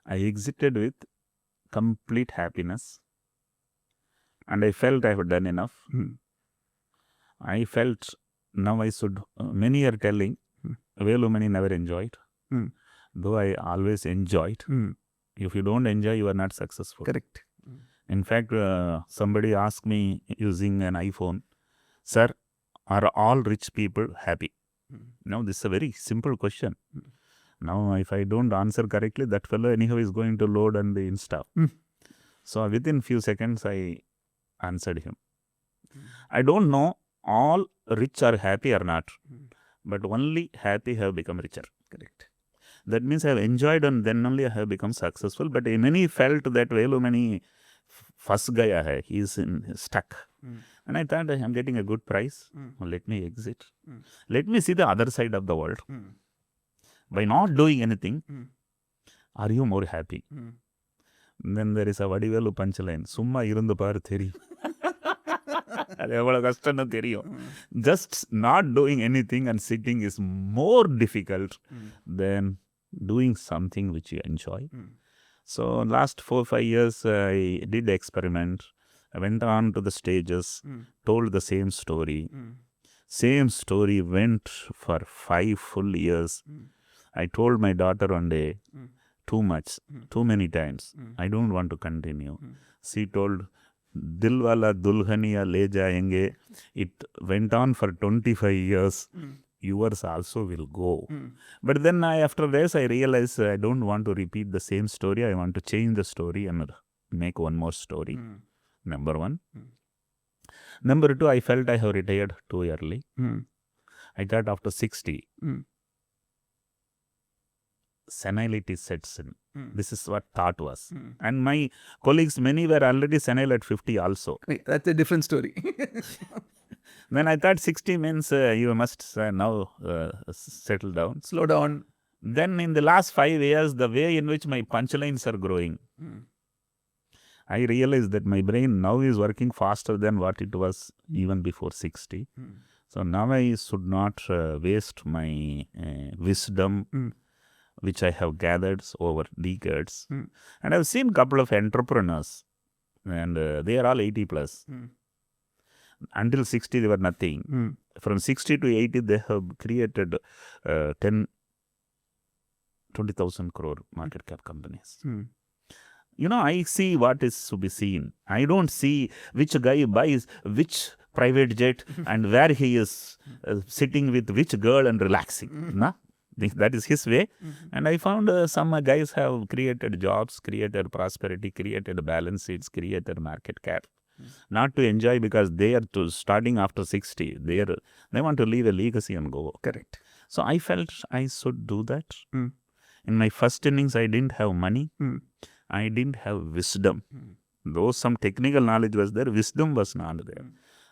A: I exited with complete happiness. And I felt I have done enough. I felt now I should, many are telling, Velumani never enjoyed. Though I always enjoyed. If you don't enjoy, you are not successful.
B: Correct.
A: In fact, somebody asked me using an iPhone, sir, are all rich people happy? Now, this is a very simple question. Now, if I don't answer correctly, that fellow anyhow is going to load on the Insta. So, within few seconds, I answered him. I don't know all rich are happy or not, but only happy have become richer.
B: Correct.
A: That means I have enjoyed and then only I have become successful. But in any felt that Velumani first guy he is stuck. And I thought I am getting a good price. Let me exit. Let me see the other side of the world. By not doing anything, are you more happy? Then there is a Vadivelu punchline. Summa irundu paru theriyum. Just not doing anything and sitting is more difficult than doing something which you enjoy. So last 4-5 years I did the experiment. I went on to the stages, told the same story. Same story went for 5 full years. I told my daughter one day, too much, too many times. I don't want to continue. She told, Dilwala Dulhaniya Le Jayenge. It went on for 25 years. Yours also will go. But then after this, I realized I don't want to repeat the same story. I want to change the story and make one more story. Number one. Number two, I felt I have retired too early. I thought after 60, senility sets in. This is what thought was. And my colleagues, many were already senile at 50 also.
B: Wait, that's a different story.
A: Then I thought 60 means you must now settle down.
B: Slow down.
A: Then in the last 5 years, the way in which my punchlines are growing, I realized that my brain now is working faster than what it was even before 60. So now I should not waste my wisdom which I have gathered over decades. And I've seen a couple of entrepreneurs and they are all 80 plus. Until 60 they were nothing. From 60 to 80 they have created 20,000 crore market cap companies. You know, I see what is to be seen. I don't see which guy buys which private jet and where he is sitting with which girl and relaxing. Nah? That is his way. And I found some guys have created jobs, created prosperity, created balance sheets, created market cap. Not to enjoy because they are starting after 60. They want to leave a legacy and go.
B: Correct.
A: So I felt I should do that. In my first innings, I didn't have money. I didn't have wisdom. Though some technical knowledge was there, wisdom was not there.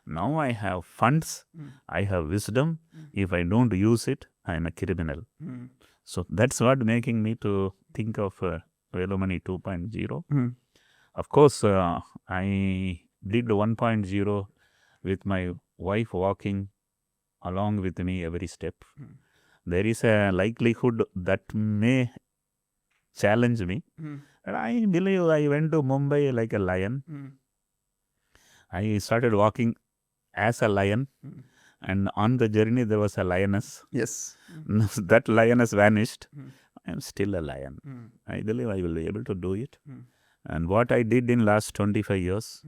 A: Now I have funds, I have wisdom. If I don't use it, I am a criminal. So that's what making me to think of Velumani 2.0. Of course, I did 1.0 with my wife walking along with me every step. There is a likelihood that may challenge me. And I believe I went to Mumbai like a lion. I started walking as a lion. And on the journey, there was a lioness.
B: Yes.
A: That lioness vanished. I am still a lion. I believe I will be able to do it. And what I did in last 25 years,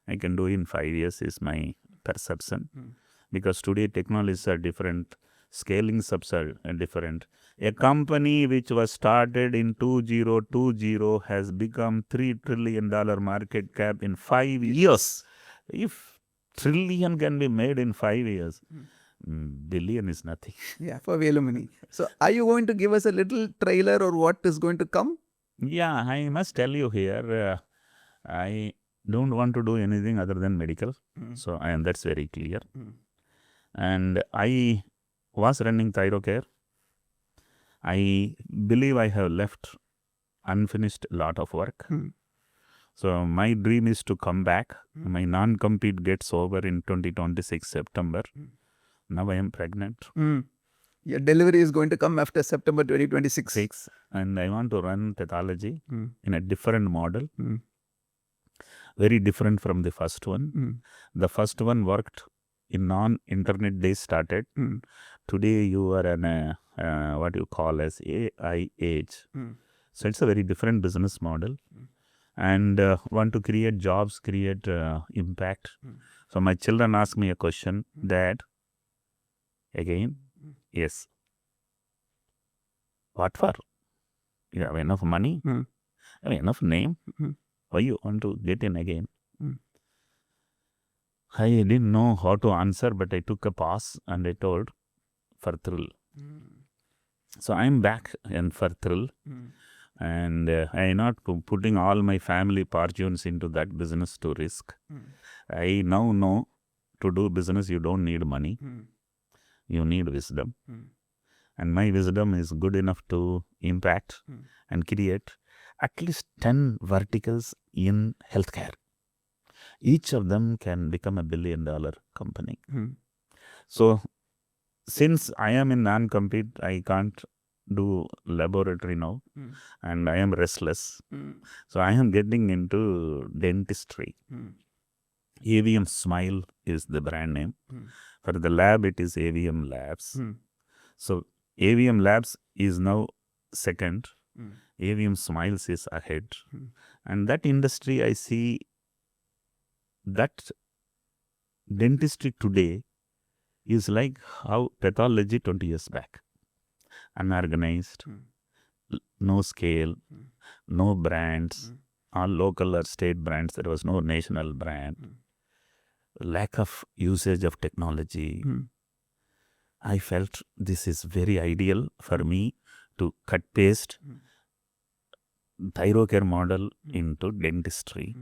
A: I can do in 5 years is my perception. Because today technologies are different. Scaling subs are different. A company which was started in 2020 has become $3 trillion market cap in 5 years. If trillion can be made in 5 years, billion is nothing.
B: Yeah, for Velumani. So are you going to give us a little trailer or what is going to come?
A: Yeah, I must tell you here, I don't want to do anything other than medical. So that's very clear. And I was running Thyrocare. I believe I have left unfinished lot of work. So my dream is to come back. My non-compete gets over in 2026 September. Now I am pregnant.
B: Your delivery is going to come after September 2026.
A: And I want to run pathology in a different model. Very different from the first one. The first one worked in non-internet days started. Today you are an what you call as AI age. So it's a very different business model. And want to create jobs, create impact. So my children ask me a question, Dad, again, yes. What for? You have enough money? You have enough name? Why you want to get in again? I didn't know how to answer, but I took a pause and I told, for thrill. So I'm back and for thrill. And I am not putting all my family fortunes into that business to risk. I now know to do business you don't need money. You need wisdom. And my wisdom is good enough to impact and create at least 10 verticals in healthcare. Each of them can become $1 billion company. So since I am in non-compete, I can't do laboratory now and I am restless. So I am getting into dentistry. AVM Smile is the brand name. For the lab, it is AVM Labs. So AVM Labs is now second. AVM Smiles is ahead. And that industry, I see that dentistry today is like how pathology 20 years back. Unorganized, no scale, no brands, all local or state brands. There was no national brand. Lack of usage of technology. I felt this is very ideal for me to cut paste Thyrocare model into dentistry.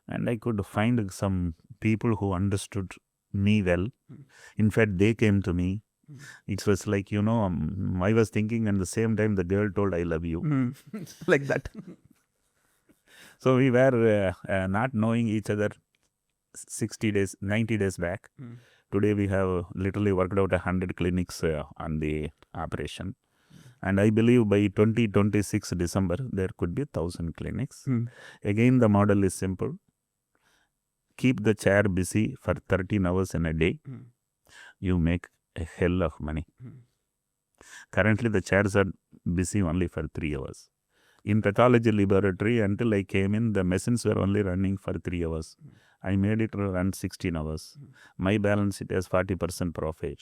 A: And I could find some people who understood me well. In fact, they came to me. It was like, I was thinking and the same time the girl told, I love you.
B: Like that.
A: So we were not knowing each other 60 days, 90 days back. Today we have literally worked out 100 clinics on the operation. And I believe by 2026 December, there could be 1,000 clinics. Again, the model is simple. Keep the chair busy for 13 hours in a day. You make a hell of money. Currently, the chairs are busy only for 3 hours. In pathology laboratory, until I came in, the machines were only running for 3 hours. I made it run 16 hours. My balance sheet has 40% profit.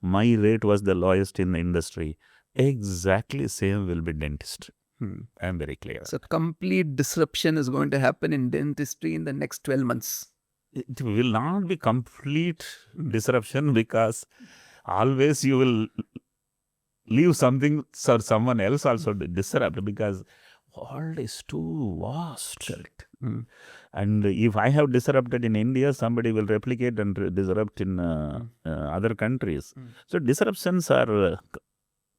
A: My rate was the lowest in the industry. Exactly same will be dentist. I am very clear.
B: So complete disruption is going to happen in dentistry in the next 12 months.
A: It will not be complete disruption because always you will leave something for someone else also to disrupt because world is too vast.
B: Correct.
A: And if I have disrupted in India, somebody will replicate and disrupt in other countries. So disruptions are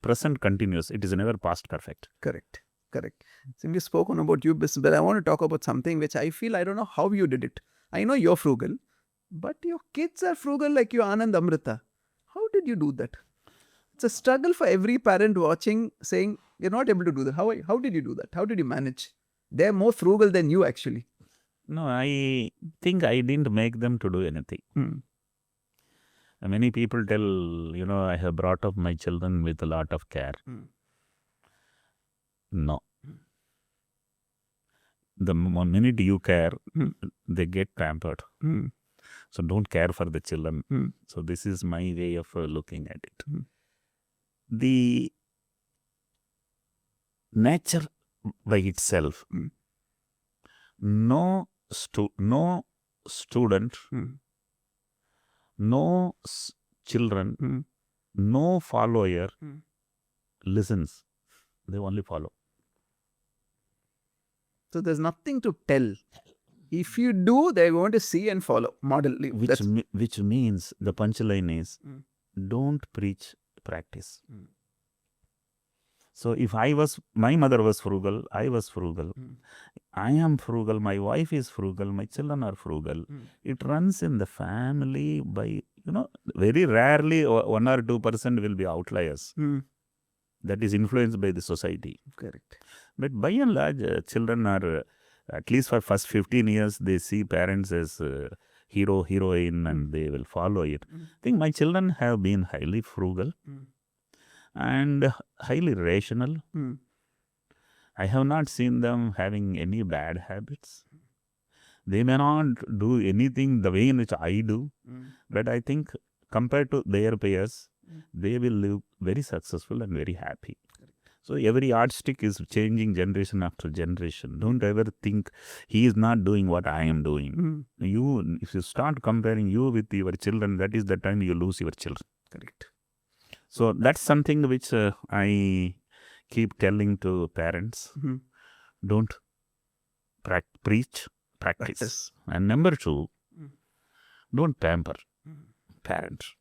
A: present continuous. It is never past perfect.
B: Correct. Correct. So we've spoken about you business, but I want to talk about something which I feel I don't know how you did it. I know you're frugal, but your kids are frugal like you Anand Amrita. How did you do that? It's a struggle for every parent watching, saying you're not able to do that. How did you do that? How did you manage? They're more frugal than you actually.
A: No, I think I didn't make them to do anything. Many people tell, I have brought up my children with a lot of care. No. The minute you care, they get pampered. So don't care for the children. So this is my way of looking at it. The nature by itself, no student, no children, no follower listens. They only follow.
B: So there's nothing to tell. If you do, they're going to see and follow. Model.
A: Which means the punchline is don't preach, practice. So if my mother was frugal, I was frugal. I am frugal, my wife is frugal, my children are frugal. It runs in the family by, very rarely 1 or 2% will be outliers. That is influenced by the society.
B: Correct.
A: But by and large, children are, at least for first 15 years, they see parents as hero, heroine, and they will follow it. I think my children have been highly frugal and highly rational. I have not seen them having any bad habits. They may not do anything the way in which I do, but I think compared to their peers, they will live very successful and very happy. So every yardstick is changing generation after generation. Don't ever think he is not doing what I am doing. If you start comparing you with your children, that is the time you lose your children.
B: Correct.
A: So that's something which I keep telling to parents. Don't preach, practice. And number 2, don't pamper parents.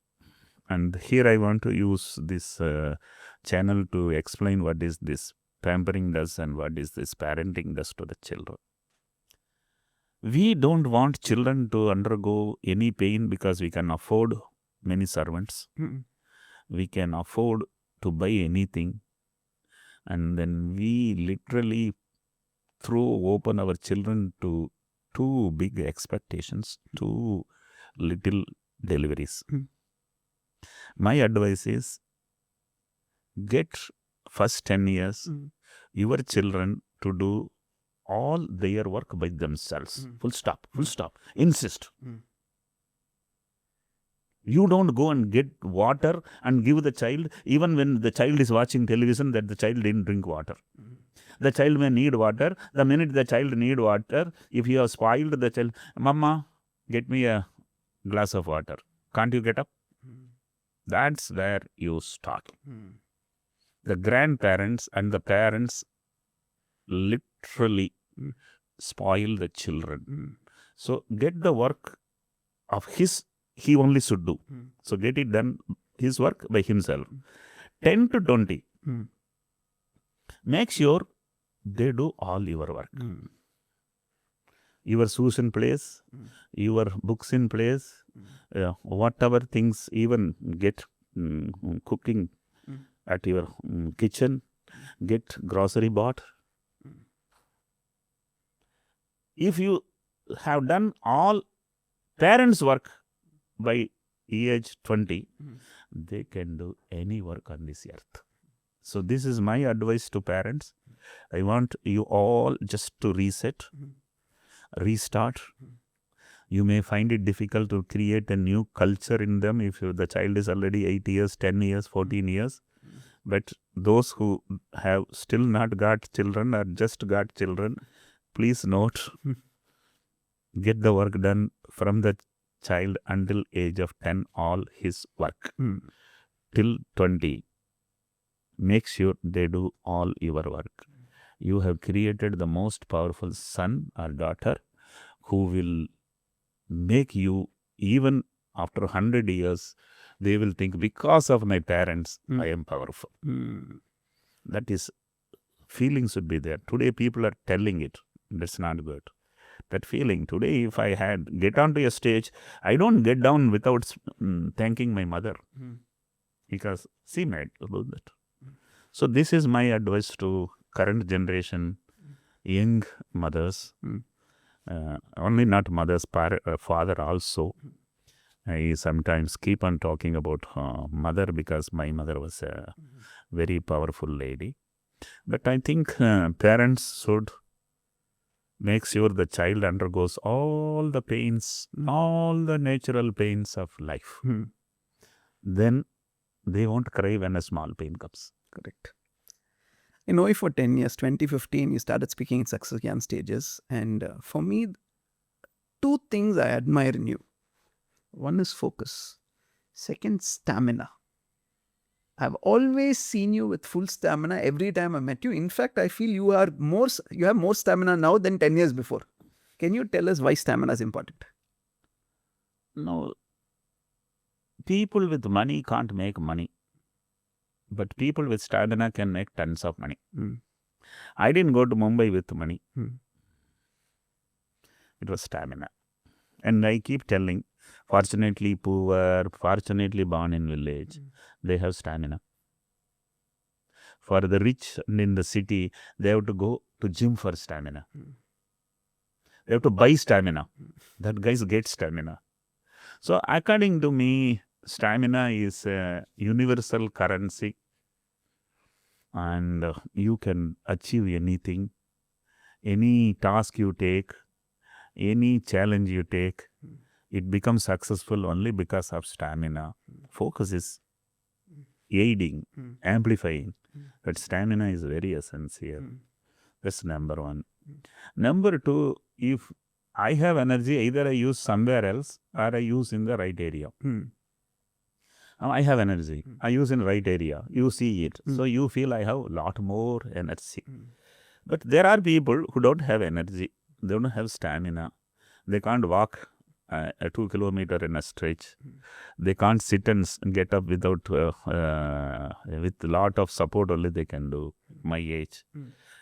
A: And here I want to use this channel to explain what is this pampering does and what is this parenting does to the children. We don't want children to undergo any pain because we can afford many servants. We can afford to buy anything. And then we literally throw open our children to too big expectations, too little deliveries. My advice is get first 10 years your children to do all their work by themselves. Full stop. Insist. You don't go and get water and give the child, even when the child is watching television, that the child didn't drink water. The child may need water. The minute the child need water, if you have spoiled the child, Mama, get me a glass of water. Can't you get up? That's where you start. The grandparents and the parents literally spoil the children. So get the work of he only should do. So get it done, his work by himself. 10 to 20. Make sure they do all your work. Your shoes in place, your books in place, whatever things, even get cooking at your kitchen, get grocery bought. If you have done all parents' work by age 20, they can do any work on this earth. So this is my advice to parents. I want you all just to reset, restart. You may find it difficult to create a new culture in them if the child is already 8 years, 10 years, 14 years. But those who have still not got children or just got children, please note, get the work done from the child until age of 10, all his work. Till 20, make sure they do all your work. You have created the most powerful son or daughter who will make you, even after 100 years, they will think, because of my parents, I am powerful. That is, feeling should be there. Today, people are telling it. That's not good. That feeling, today, if I had get onto a stage, I don't get down without thanking my mother. Because she made about that. So this is my advice to current generation, young mothers, only not mothers, father also. I sometimes keep on talking about mother because my mother was a very powerful lady. But I think parents should make sure the child undergoes all the pains, all the natural pains of life. Then they won't cry when a small pain comes.
B: Correct. I know you for 10 years. 2015, you started speaking in Success Gyan stages. And for me, two things I admire in you. One is focus. Second, stamina. I've always seen you with full stamina every time I met you. In fact, I feel you have more stamina now than 10 years before. Can you tell us why stamina is important?
A: No, people with money can't make money. But people with stamina can make tons of money. I didn't go to Mumbai with money. It was stamina. And I keep telling, fortunately poor, fortunately born in village, they have stamina. For the rich and in the city, they have to go to gym for stamina. They have to buy stamina. That guys get stamina. So according to me, stamina is a universal currency, and you can achieve anything, any task you take, any challenge you take, it becomes successful only because of stamina. Focus is aiding, amplifying, but stamina is very essential. That's number one. Number two, if I have energy, either I use somewhere else or I use in the right area. I have energy. I use in right area. You see it. So you feel I have a lot more energy. But there are people who don't have energy. They don't have stamina. They can't walk a 2 kilometer in a stretch. They can't sit and get up without with a lot of support only they can do. My age.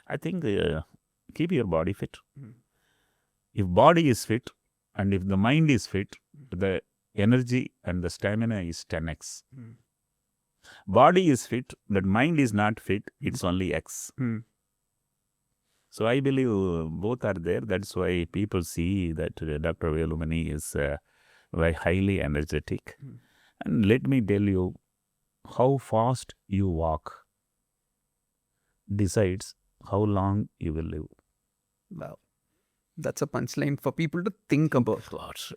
A: I think keep your body fit. If body is fit and if the mind is fit, the energy and the stamina is 10x. Body is fit, but mind is not fit, it's only X. So I believe both are there. That's why people see that Dr. Velumani is very highly energetic. And let me tell you, how fast you walk decides how long you will live.
B: Wow. That's a punchline for people to think about.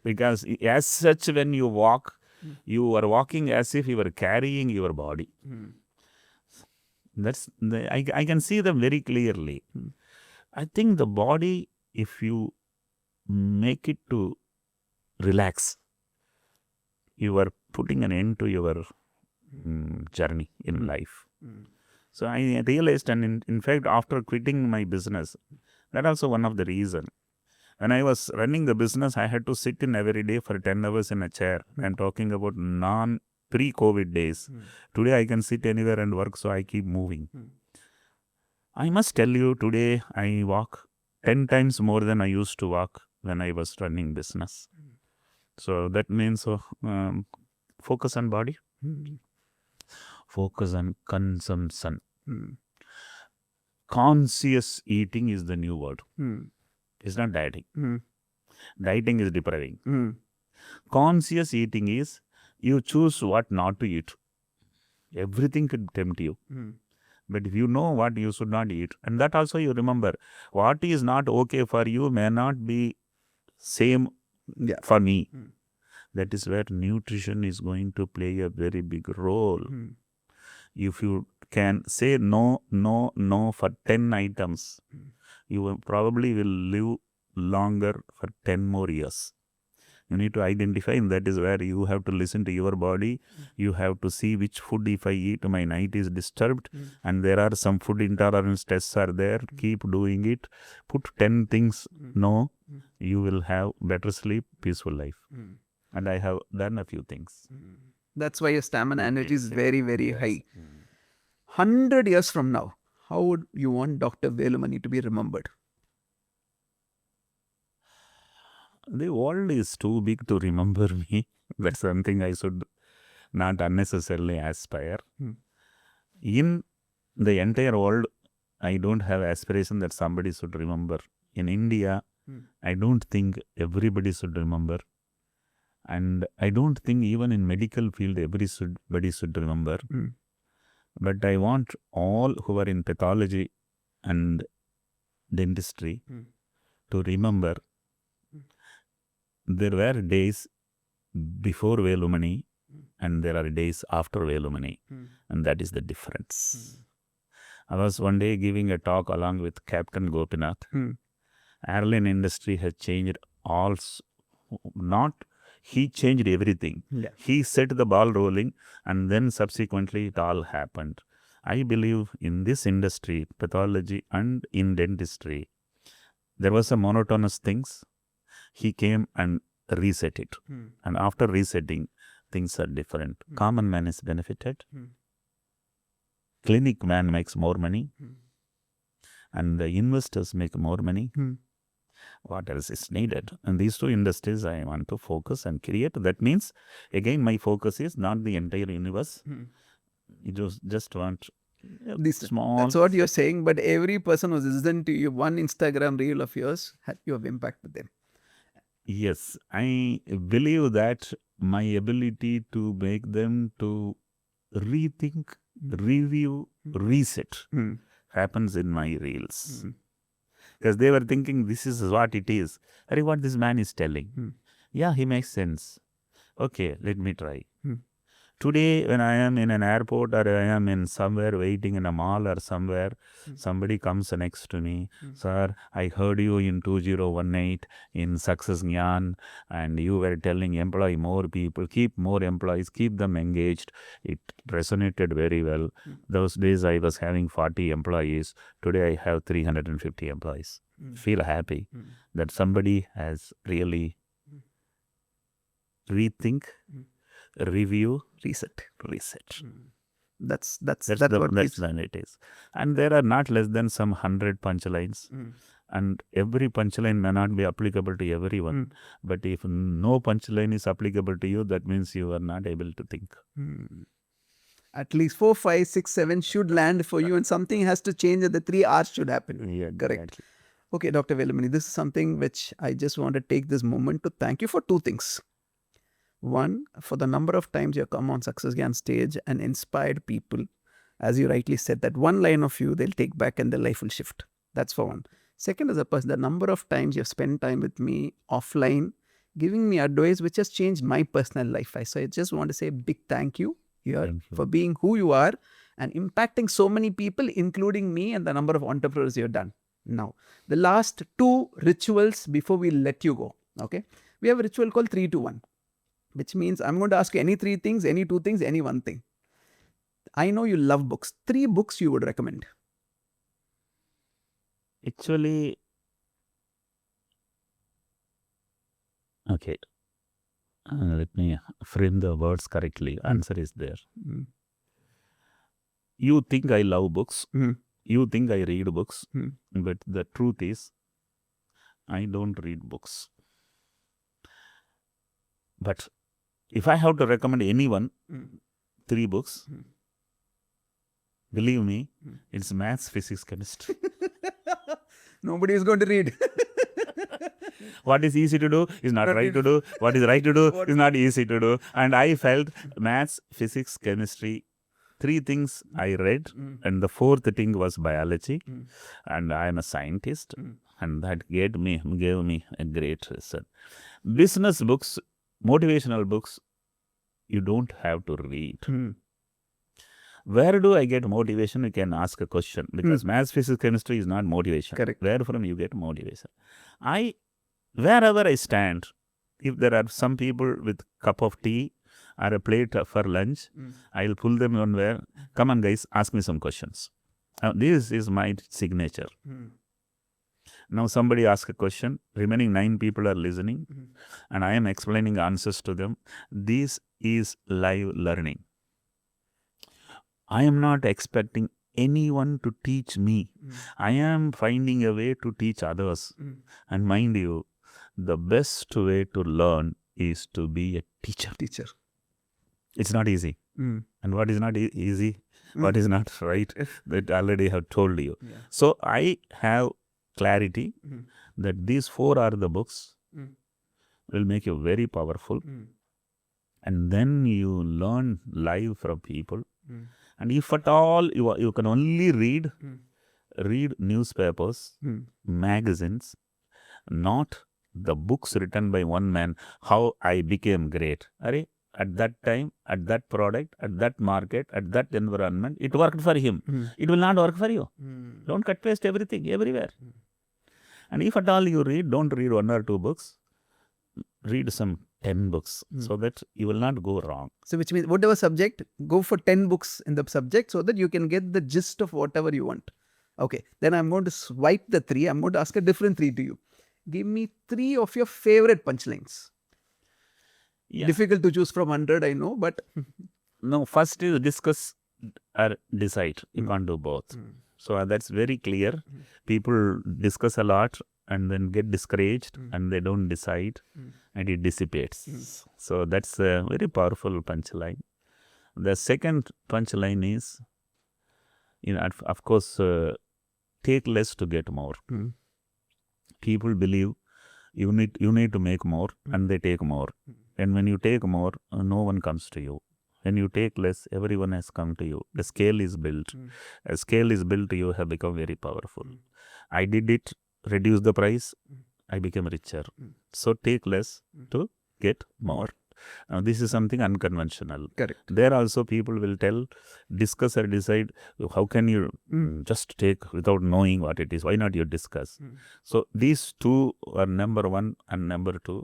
A: Because as such, when you walk, you are walking as if you are carrying your body. I can see them very clearly. I think the body, if you make it to relax, you are putting an end to your journey in life. So I realized, and in fact, after quitting my business, that also one of the reasons. When I was running the business, I had to sit in every day for 10 hours in a chair. I'm talking about pre-COVID days. Today I can sit anywhere and work, so I keep moving. I must tell you, today I walk 10 times more than I used to walk when I was running business. So that means focus on body, focus on consumption. Conscious eating is the new word. It's not dieting. Dieting is depriving. Conscious eating is you choose what not to eat. Everything could tempt you. But if you know what you should not eat, and that also you remember, what is not okay for you may not be same for me. That is where nutrition is going to play a very big role. If you can say no for 10 items, you probably will live longer for 10 more years. You need to identify, and that is where you have to listen to your body. You have to see which food, if I eat, my night is disturbed, and there are some food intolerance tests are there. Keep doing it. Put 10 things no, you will have better sleep, peaceful life. And I have done a few things.
B: That's why your stamina energy is very, very high. 100 years from now, how would you want Dr. Velumani to be remembered?
A: The world is too big to remember me. That's something I should not unnecessarily aspire. In the entire world, I don't have aspiration that somebody should remember. In India, I don't think everybody should remember. And I don't think even in medical field, everybody should remember. But I want all who are in pathology and dentistry to remember there were days before Velumani and there are days after Velumani, and that is the difference. I was one day giving a talk along with Captain Gopinath. Airline industry has changed he changed everything. He set the ball rolling, and then subsequently it all happened. I believe in this industry, pathology and in dentistry, there was a monotonous things. He came and reset it. And after resetting, things are different. Common man is benefited. Clinic man makes more money. And the investors make more money. What else is needed? And these two industries I want to focus and create. That means, again, my focus is not the entire universe. You just want small.
B: That's what you're saying. But every person who's listened to you, one Instagram reel of yours, you have impacted them.
A: Yes, I believe that my ability to make them to rethink, review, reset happens in my reels. Because they were thinking this is what it is. What this man is telling. Yeah, he makes sense. Okay, let me try. Today, when I am in an airport or I am in somewhere waiting in a mall or somewhere, somebody comes next to me. Sir, I heard you in 2018 in Success Gyan, and you were telling employ more people, keep more employees, keep them engaged. It resonated very well. Those days I was having 40 employees. Today I have 350 employees. Feel happy that somebody has really rethink, review, reset.
B: That's
A: when it is. And there are not less than some 100 punchlines. And every punchline may not be applicable to everyone. But if no punchline is applicable to you, that means you are not able to think.
B: At least 4, 5, 6, 7 should land for you, and something has to change, and the 3 R's should happen.
A: Yeah,
B: correct.
A: Exactly.
B: Okay, Dr. Velumani, this is something which I just want to take this moment to thank you for 2 things. One, for the number of times you have come on Success Gyan stage and inspired people. As you rightly said, that one line of you, they'll take back and their life will shift. That's for one. Second, as a person, the number of times you have spent time with me offline, giving me advice which has changed my personal life. So I just want to say a big thank you here for being who you are and impacting so many people, including me and the number of entrepreneurs you have done. Now, the last 2 rituals before we let you go. Okay, we have a ritual called 3, 2, 1. Which means I'm going to ask you any 3 things, any 2 things, any 1 thing. I know you love books. 3 books you would recommend.
A: Actually, okay. Let me frame the words correctly. Answer is there. You think I love books. You think I read books. But the truth is, I don't read books. But if I have to recommend anyone 3 books, believe me, it's maths, physics, chemistry.
B: Nobody is going to read.
A: What is easy to do is not right to do. What is right to do is not easy to do. And I felt maths, physics, chemistry, 3 things I read. And the 4th thing was biology. And I am a scientist. And that gave me a great result. Business books, motivational books, you don't have to read. Where do I get motivation? You can ask a question, because maths, physics, chemistry is not motivation.
B: Correct.
A: Where from you get motivation? Wherever I stand, if there are some people with cup of tea or a plate for lunch, I'll pull them on where, come on guys, ask me some questions. This is my signature. Now somebody asks a question, remaining 9 people are listening, and I am explaining answers to them. This is live learning. I am not expecting anyone to teach me. I am finding a way to teach others. And mind you, the best way to learn is to be a teacher. It's not easy. And what is not easy, what is not right, that I already have told you.
B: Yeah.
A: So I have clarity that these 4 are the books will make you very powerful. And then you learn live from people. And if at all you can only read newspapers, magazines, not the books written by one man, how I became great. At that time, at that product, at that market, at that environment, it worked for him. It will not work for you. Don't cut paste everything everywhere. And if at all you read, don't read 1 or 2 books. Read some 10 books so that you will not go wrong.
B: So which means whatever subject, go for 10 books in the subject so that you can get the gist of whatever you want. Okay, then I'm going to swipe the 3. I'm going to ask a different 3 to you. Give me 3 of your favorite punchlines.
A: Yeah.
B: Difficult to choose from 100, I know, but...
A: No, first is discuss or decide. You can't do both. So that's very clear. People discuss a lot and then get discouraged and they don't decide and it dissipates. So that's a very powerful punchline. The second punchline is, of course, take less to get more. People believe you need to make more and they take more. And when you take more, no one comes to you. When you take less, everyone has come to you. The scale is built. A scale is built, you have become very powerful. I did it, reduce the price, I became richer. So take less to get more. Now this is something unconventional.
B: Correct.
A: There also people will tell, discuss or decide, how can you just take without knowing what it is? Why not you discuss? So these 2 are number 1 and number 2.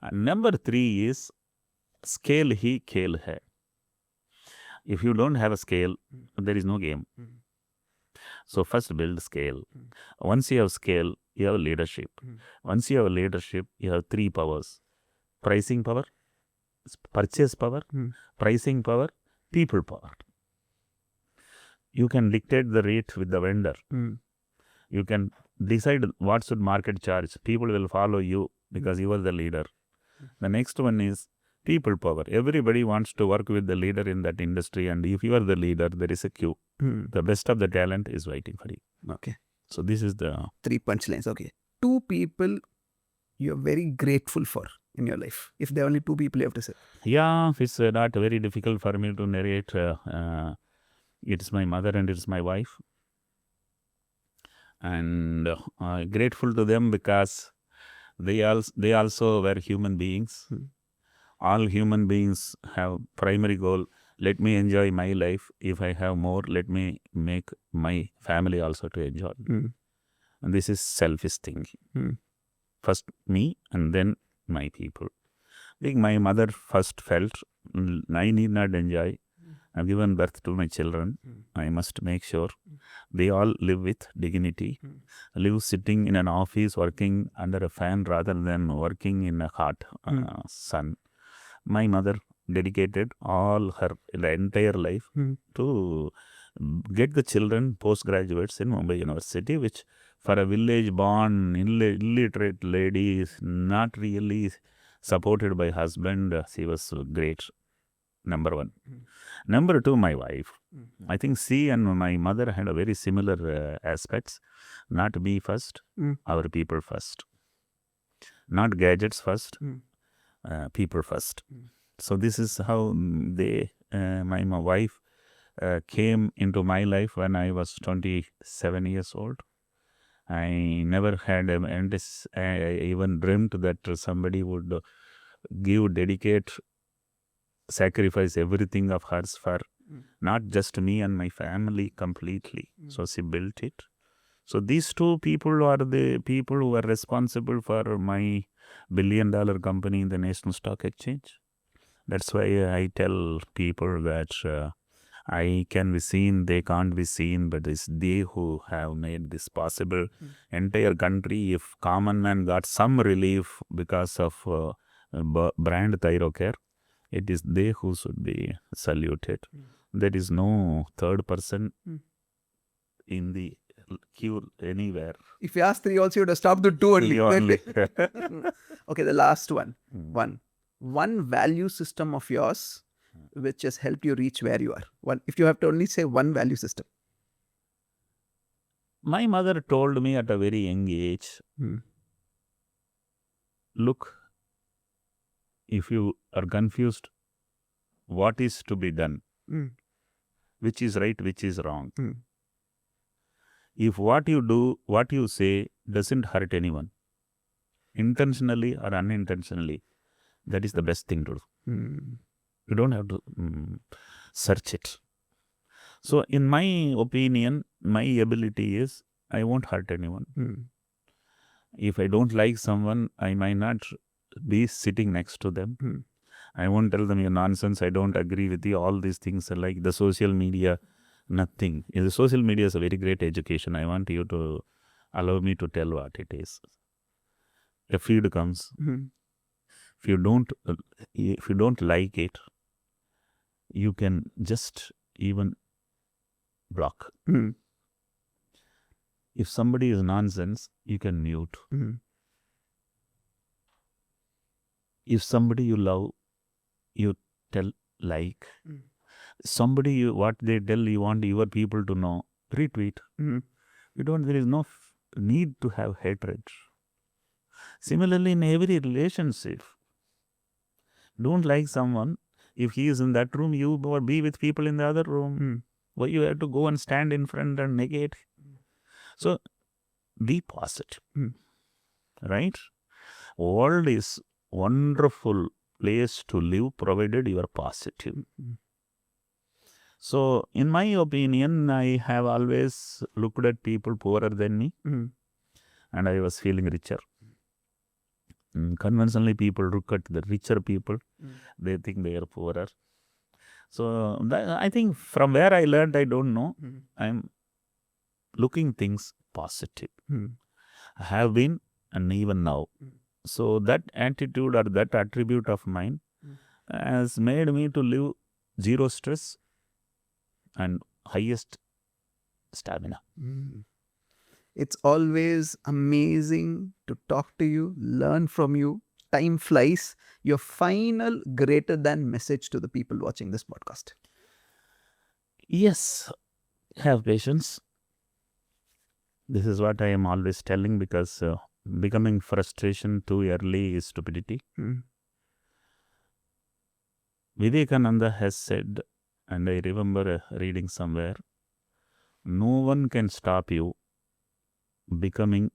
A: And number 3 is scale hi, khel hai. If you don't have a scale, there is no game. So first build scale. Once you have scale, you have leadership. Once you have leadership, you have 3 powers. Pricing power, purchase power, pricing power, people power. You can dictate the rate with the vendor. You can decide what should market charge. People will follow you because you are the leader. The next one is people power. Everybody wants to work with the leader in that industry, and if you are the leader, there is a queue. The best of the talent is waiting for you.
B: Okay.
A: So this is the
B: 3 punchlines. Okay. 2 people you're very grateful for in your life. If there are only 2 people you have to say.
A: Yeah, it's not very difficult for me to narrate. It's my mother and it's my wife. And grateful to them because they also were human beings. All human beings have primary goal. Let me enjoy my life. If I have more, let me make my family also to enjoy. And this is selfish thing. First me and then my people. I think my mother first felt, I need not enjoy. I've given birth to my children. I must make sure they all live with dignity. Live sitting in an office working under a fan rather than working in a hot sun. My mother dedicated all her entire life to get the children postgraduates in Mumbai University, which for a village born illiterate lady is not really supported by husband. She was great. Number 1. Number 2, my wife. I think she and my mother had a very similar aspects. Not me first, our people first. Not gadgets first, people first. So this is how my wife came into my life when I was 27 years old. I never had even dreamt that somebody would dedicate, sacrifice everything of hers for not just me and my family completely. So she built it. So these two people are the people who are responsible for my billion-dollar company in the National Stock Exchange. That's why I tell people that I can be seen, they can't be seen, but it's they who have made this possible. Entire country, if common man got some relief because of brand Thyrocare, it is they who should be saluted. There is no third person in the queue anywhere.
B: If you ask 3 also, you would have stopped with 2 only. Okay, the last one. One value system of yours which has helped you reach where you are. One, if you have to only say one value system.
A: My mother told me at a very young age, look, if you are confused, what is to be done? Which is right, which is wrong? If what you do, what you say doesn't hurt anyone, intentionally or unintentionally, that is the best thing to do. You don't have to search it. So in my opinion, my ability is I won't hurt anyone. If I don't like someone, I might not be sitting next to them. I won't tell them you're nonsense, I don't agree with you. All these things are like the social media, nothing. The social media is a very great education. I want you to allow me to tell what it is. A feed comes. If you don't like it, you can just even block. If somebody is nonsense, you can mute. If somebody you love, you tell like. Somebody what they tell you want your people to know, retweet. There is no need to have hatred. Similarly, in every relationship, don't like someone. If he is in that room, you be with people in the other room. Why you have to go and stand in front and negate? So, be positive. Right? World is wonderful place to live provided you are positive. So, in my opinion, I have always looked at people poorer than me and I was feeling richer. Conventionally, people look at the richer people, they think they are poorer. So, I think from where I learned, I don't know, I'm looking things positive. I have been and even now. So, that attitude or that attribute of mine has made me to live zero stress and highest stamina.
B: It's always amazing to talk to you, learn from you. Time flies. Your final greater than message to the people watching this podcast.
A: Yes, have patience. This is what I am always telling because becoming frustration too early is stupidity. Vivekananda has said, and I remember reading somewhere, no one can stop you becoming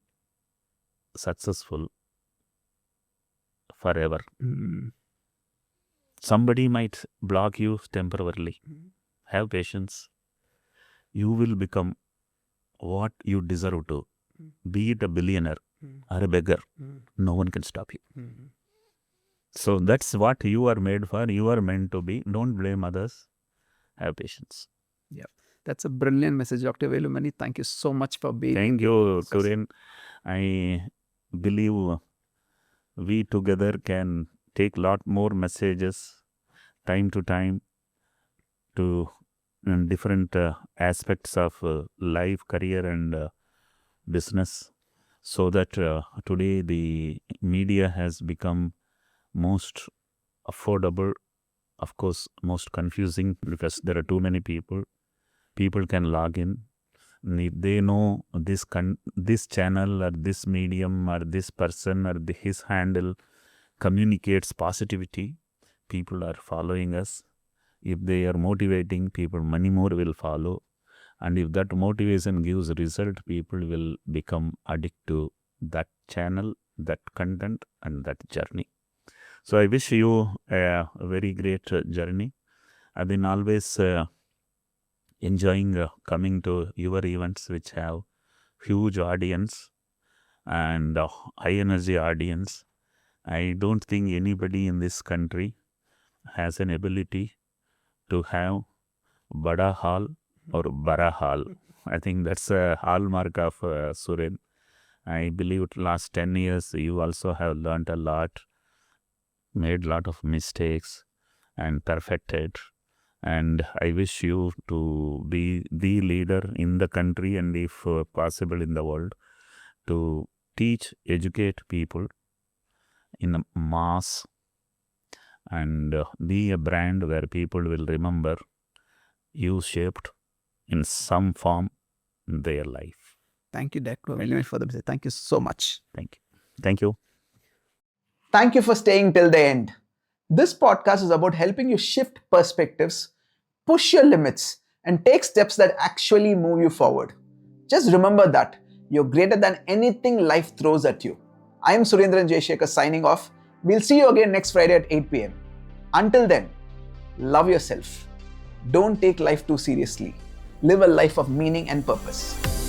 A: successful forever. Somebody might block you temporarily. Have patience. You will become what you deserve to. Be it a billionaire or a beggar. No one can stop you. So that's what you are made for. You are meant to be. Don't blame others. Have patience.
B: Yeah, that's a brilliant message, Dr. Velumani. Thank you so much for being.
A: Thank you, Turin. I believe we together can take lot more messages time to time to different aspects of life, career and business, so that today the media has become most affordable, of course most confusing because there are too many people. People can log in. If they know this channel or this medium or this person or his handle communicates positivity, people are following us. If they are motivating people, many more will follow. And if that motivation gives result, people will become addicted to that channel, that content and that journey. So I wish you a very great journey. I've been always enjoying coming to your events, which have huge audience and high energy audience. I don't think anybody in this country has an ability to have Bada Hall or Bara Hall. I think that's a hallmark of Suren. I believe last 10 years you also have learned a lot, made a lot of mistakes and perfected. And I wish you to be the leader in the country and if possible in the world to teach, educate people in a mass and be a brand where people will remember you shaped in some form their life.
B: Thank you, Dr. Velumani, for the visit. Thank you so much.
A: Thank you. Thank you.
B: Thank you for staying till the end. This podcast is about helping you shift perspectives, push your limits, and take steps that actually move you forward. Just remember that you're greater than anything life throws at you. I am Surendran Jaishekhar signing off. We'll see you again next Friday at 8 p.m. Until then, love yourself. Don't take life too seriously. Live a life of meaning and purpose.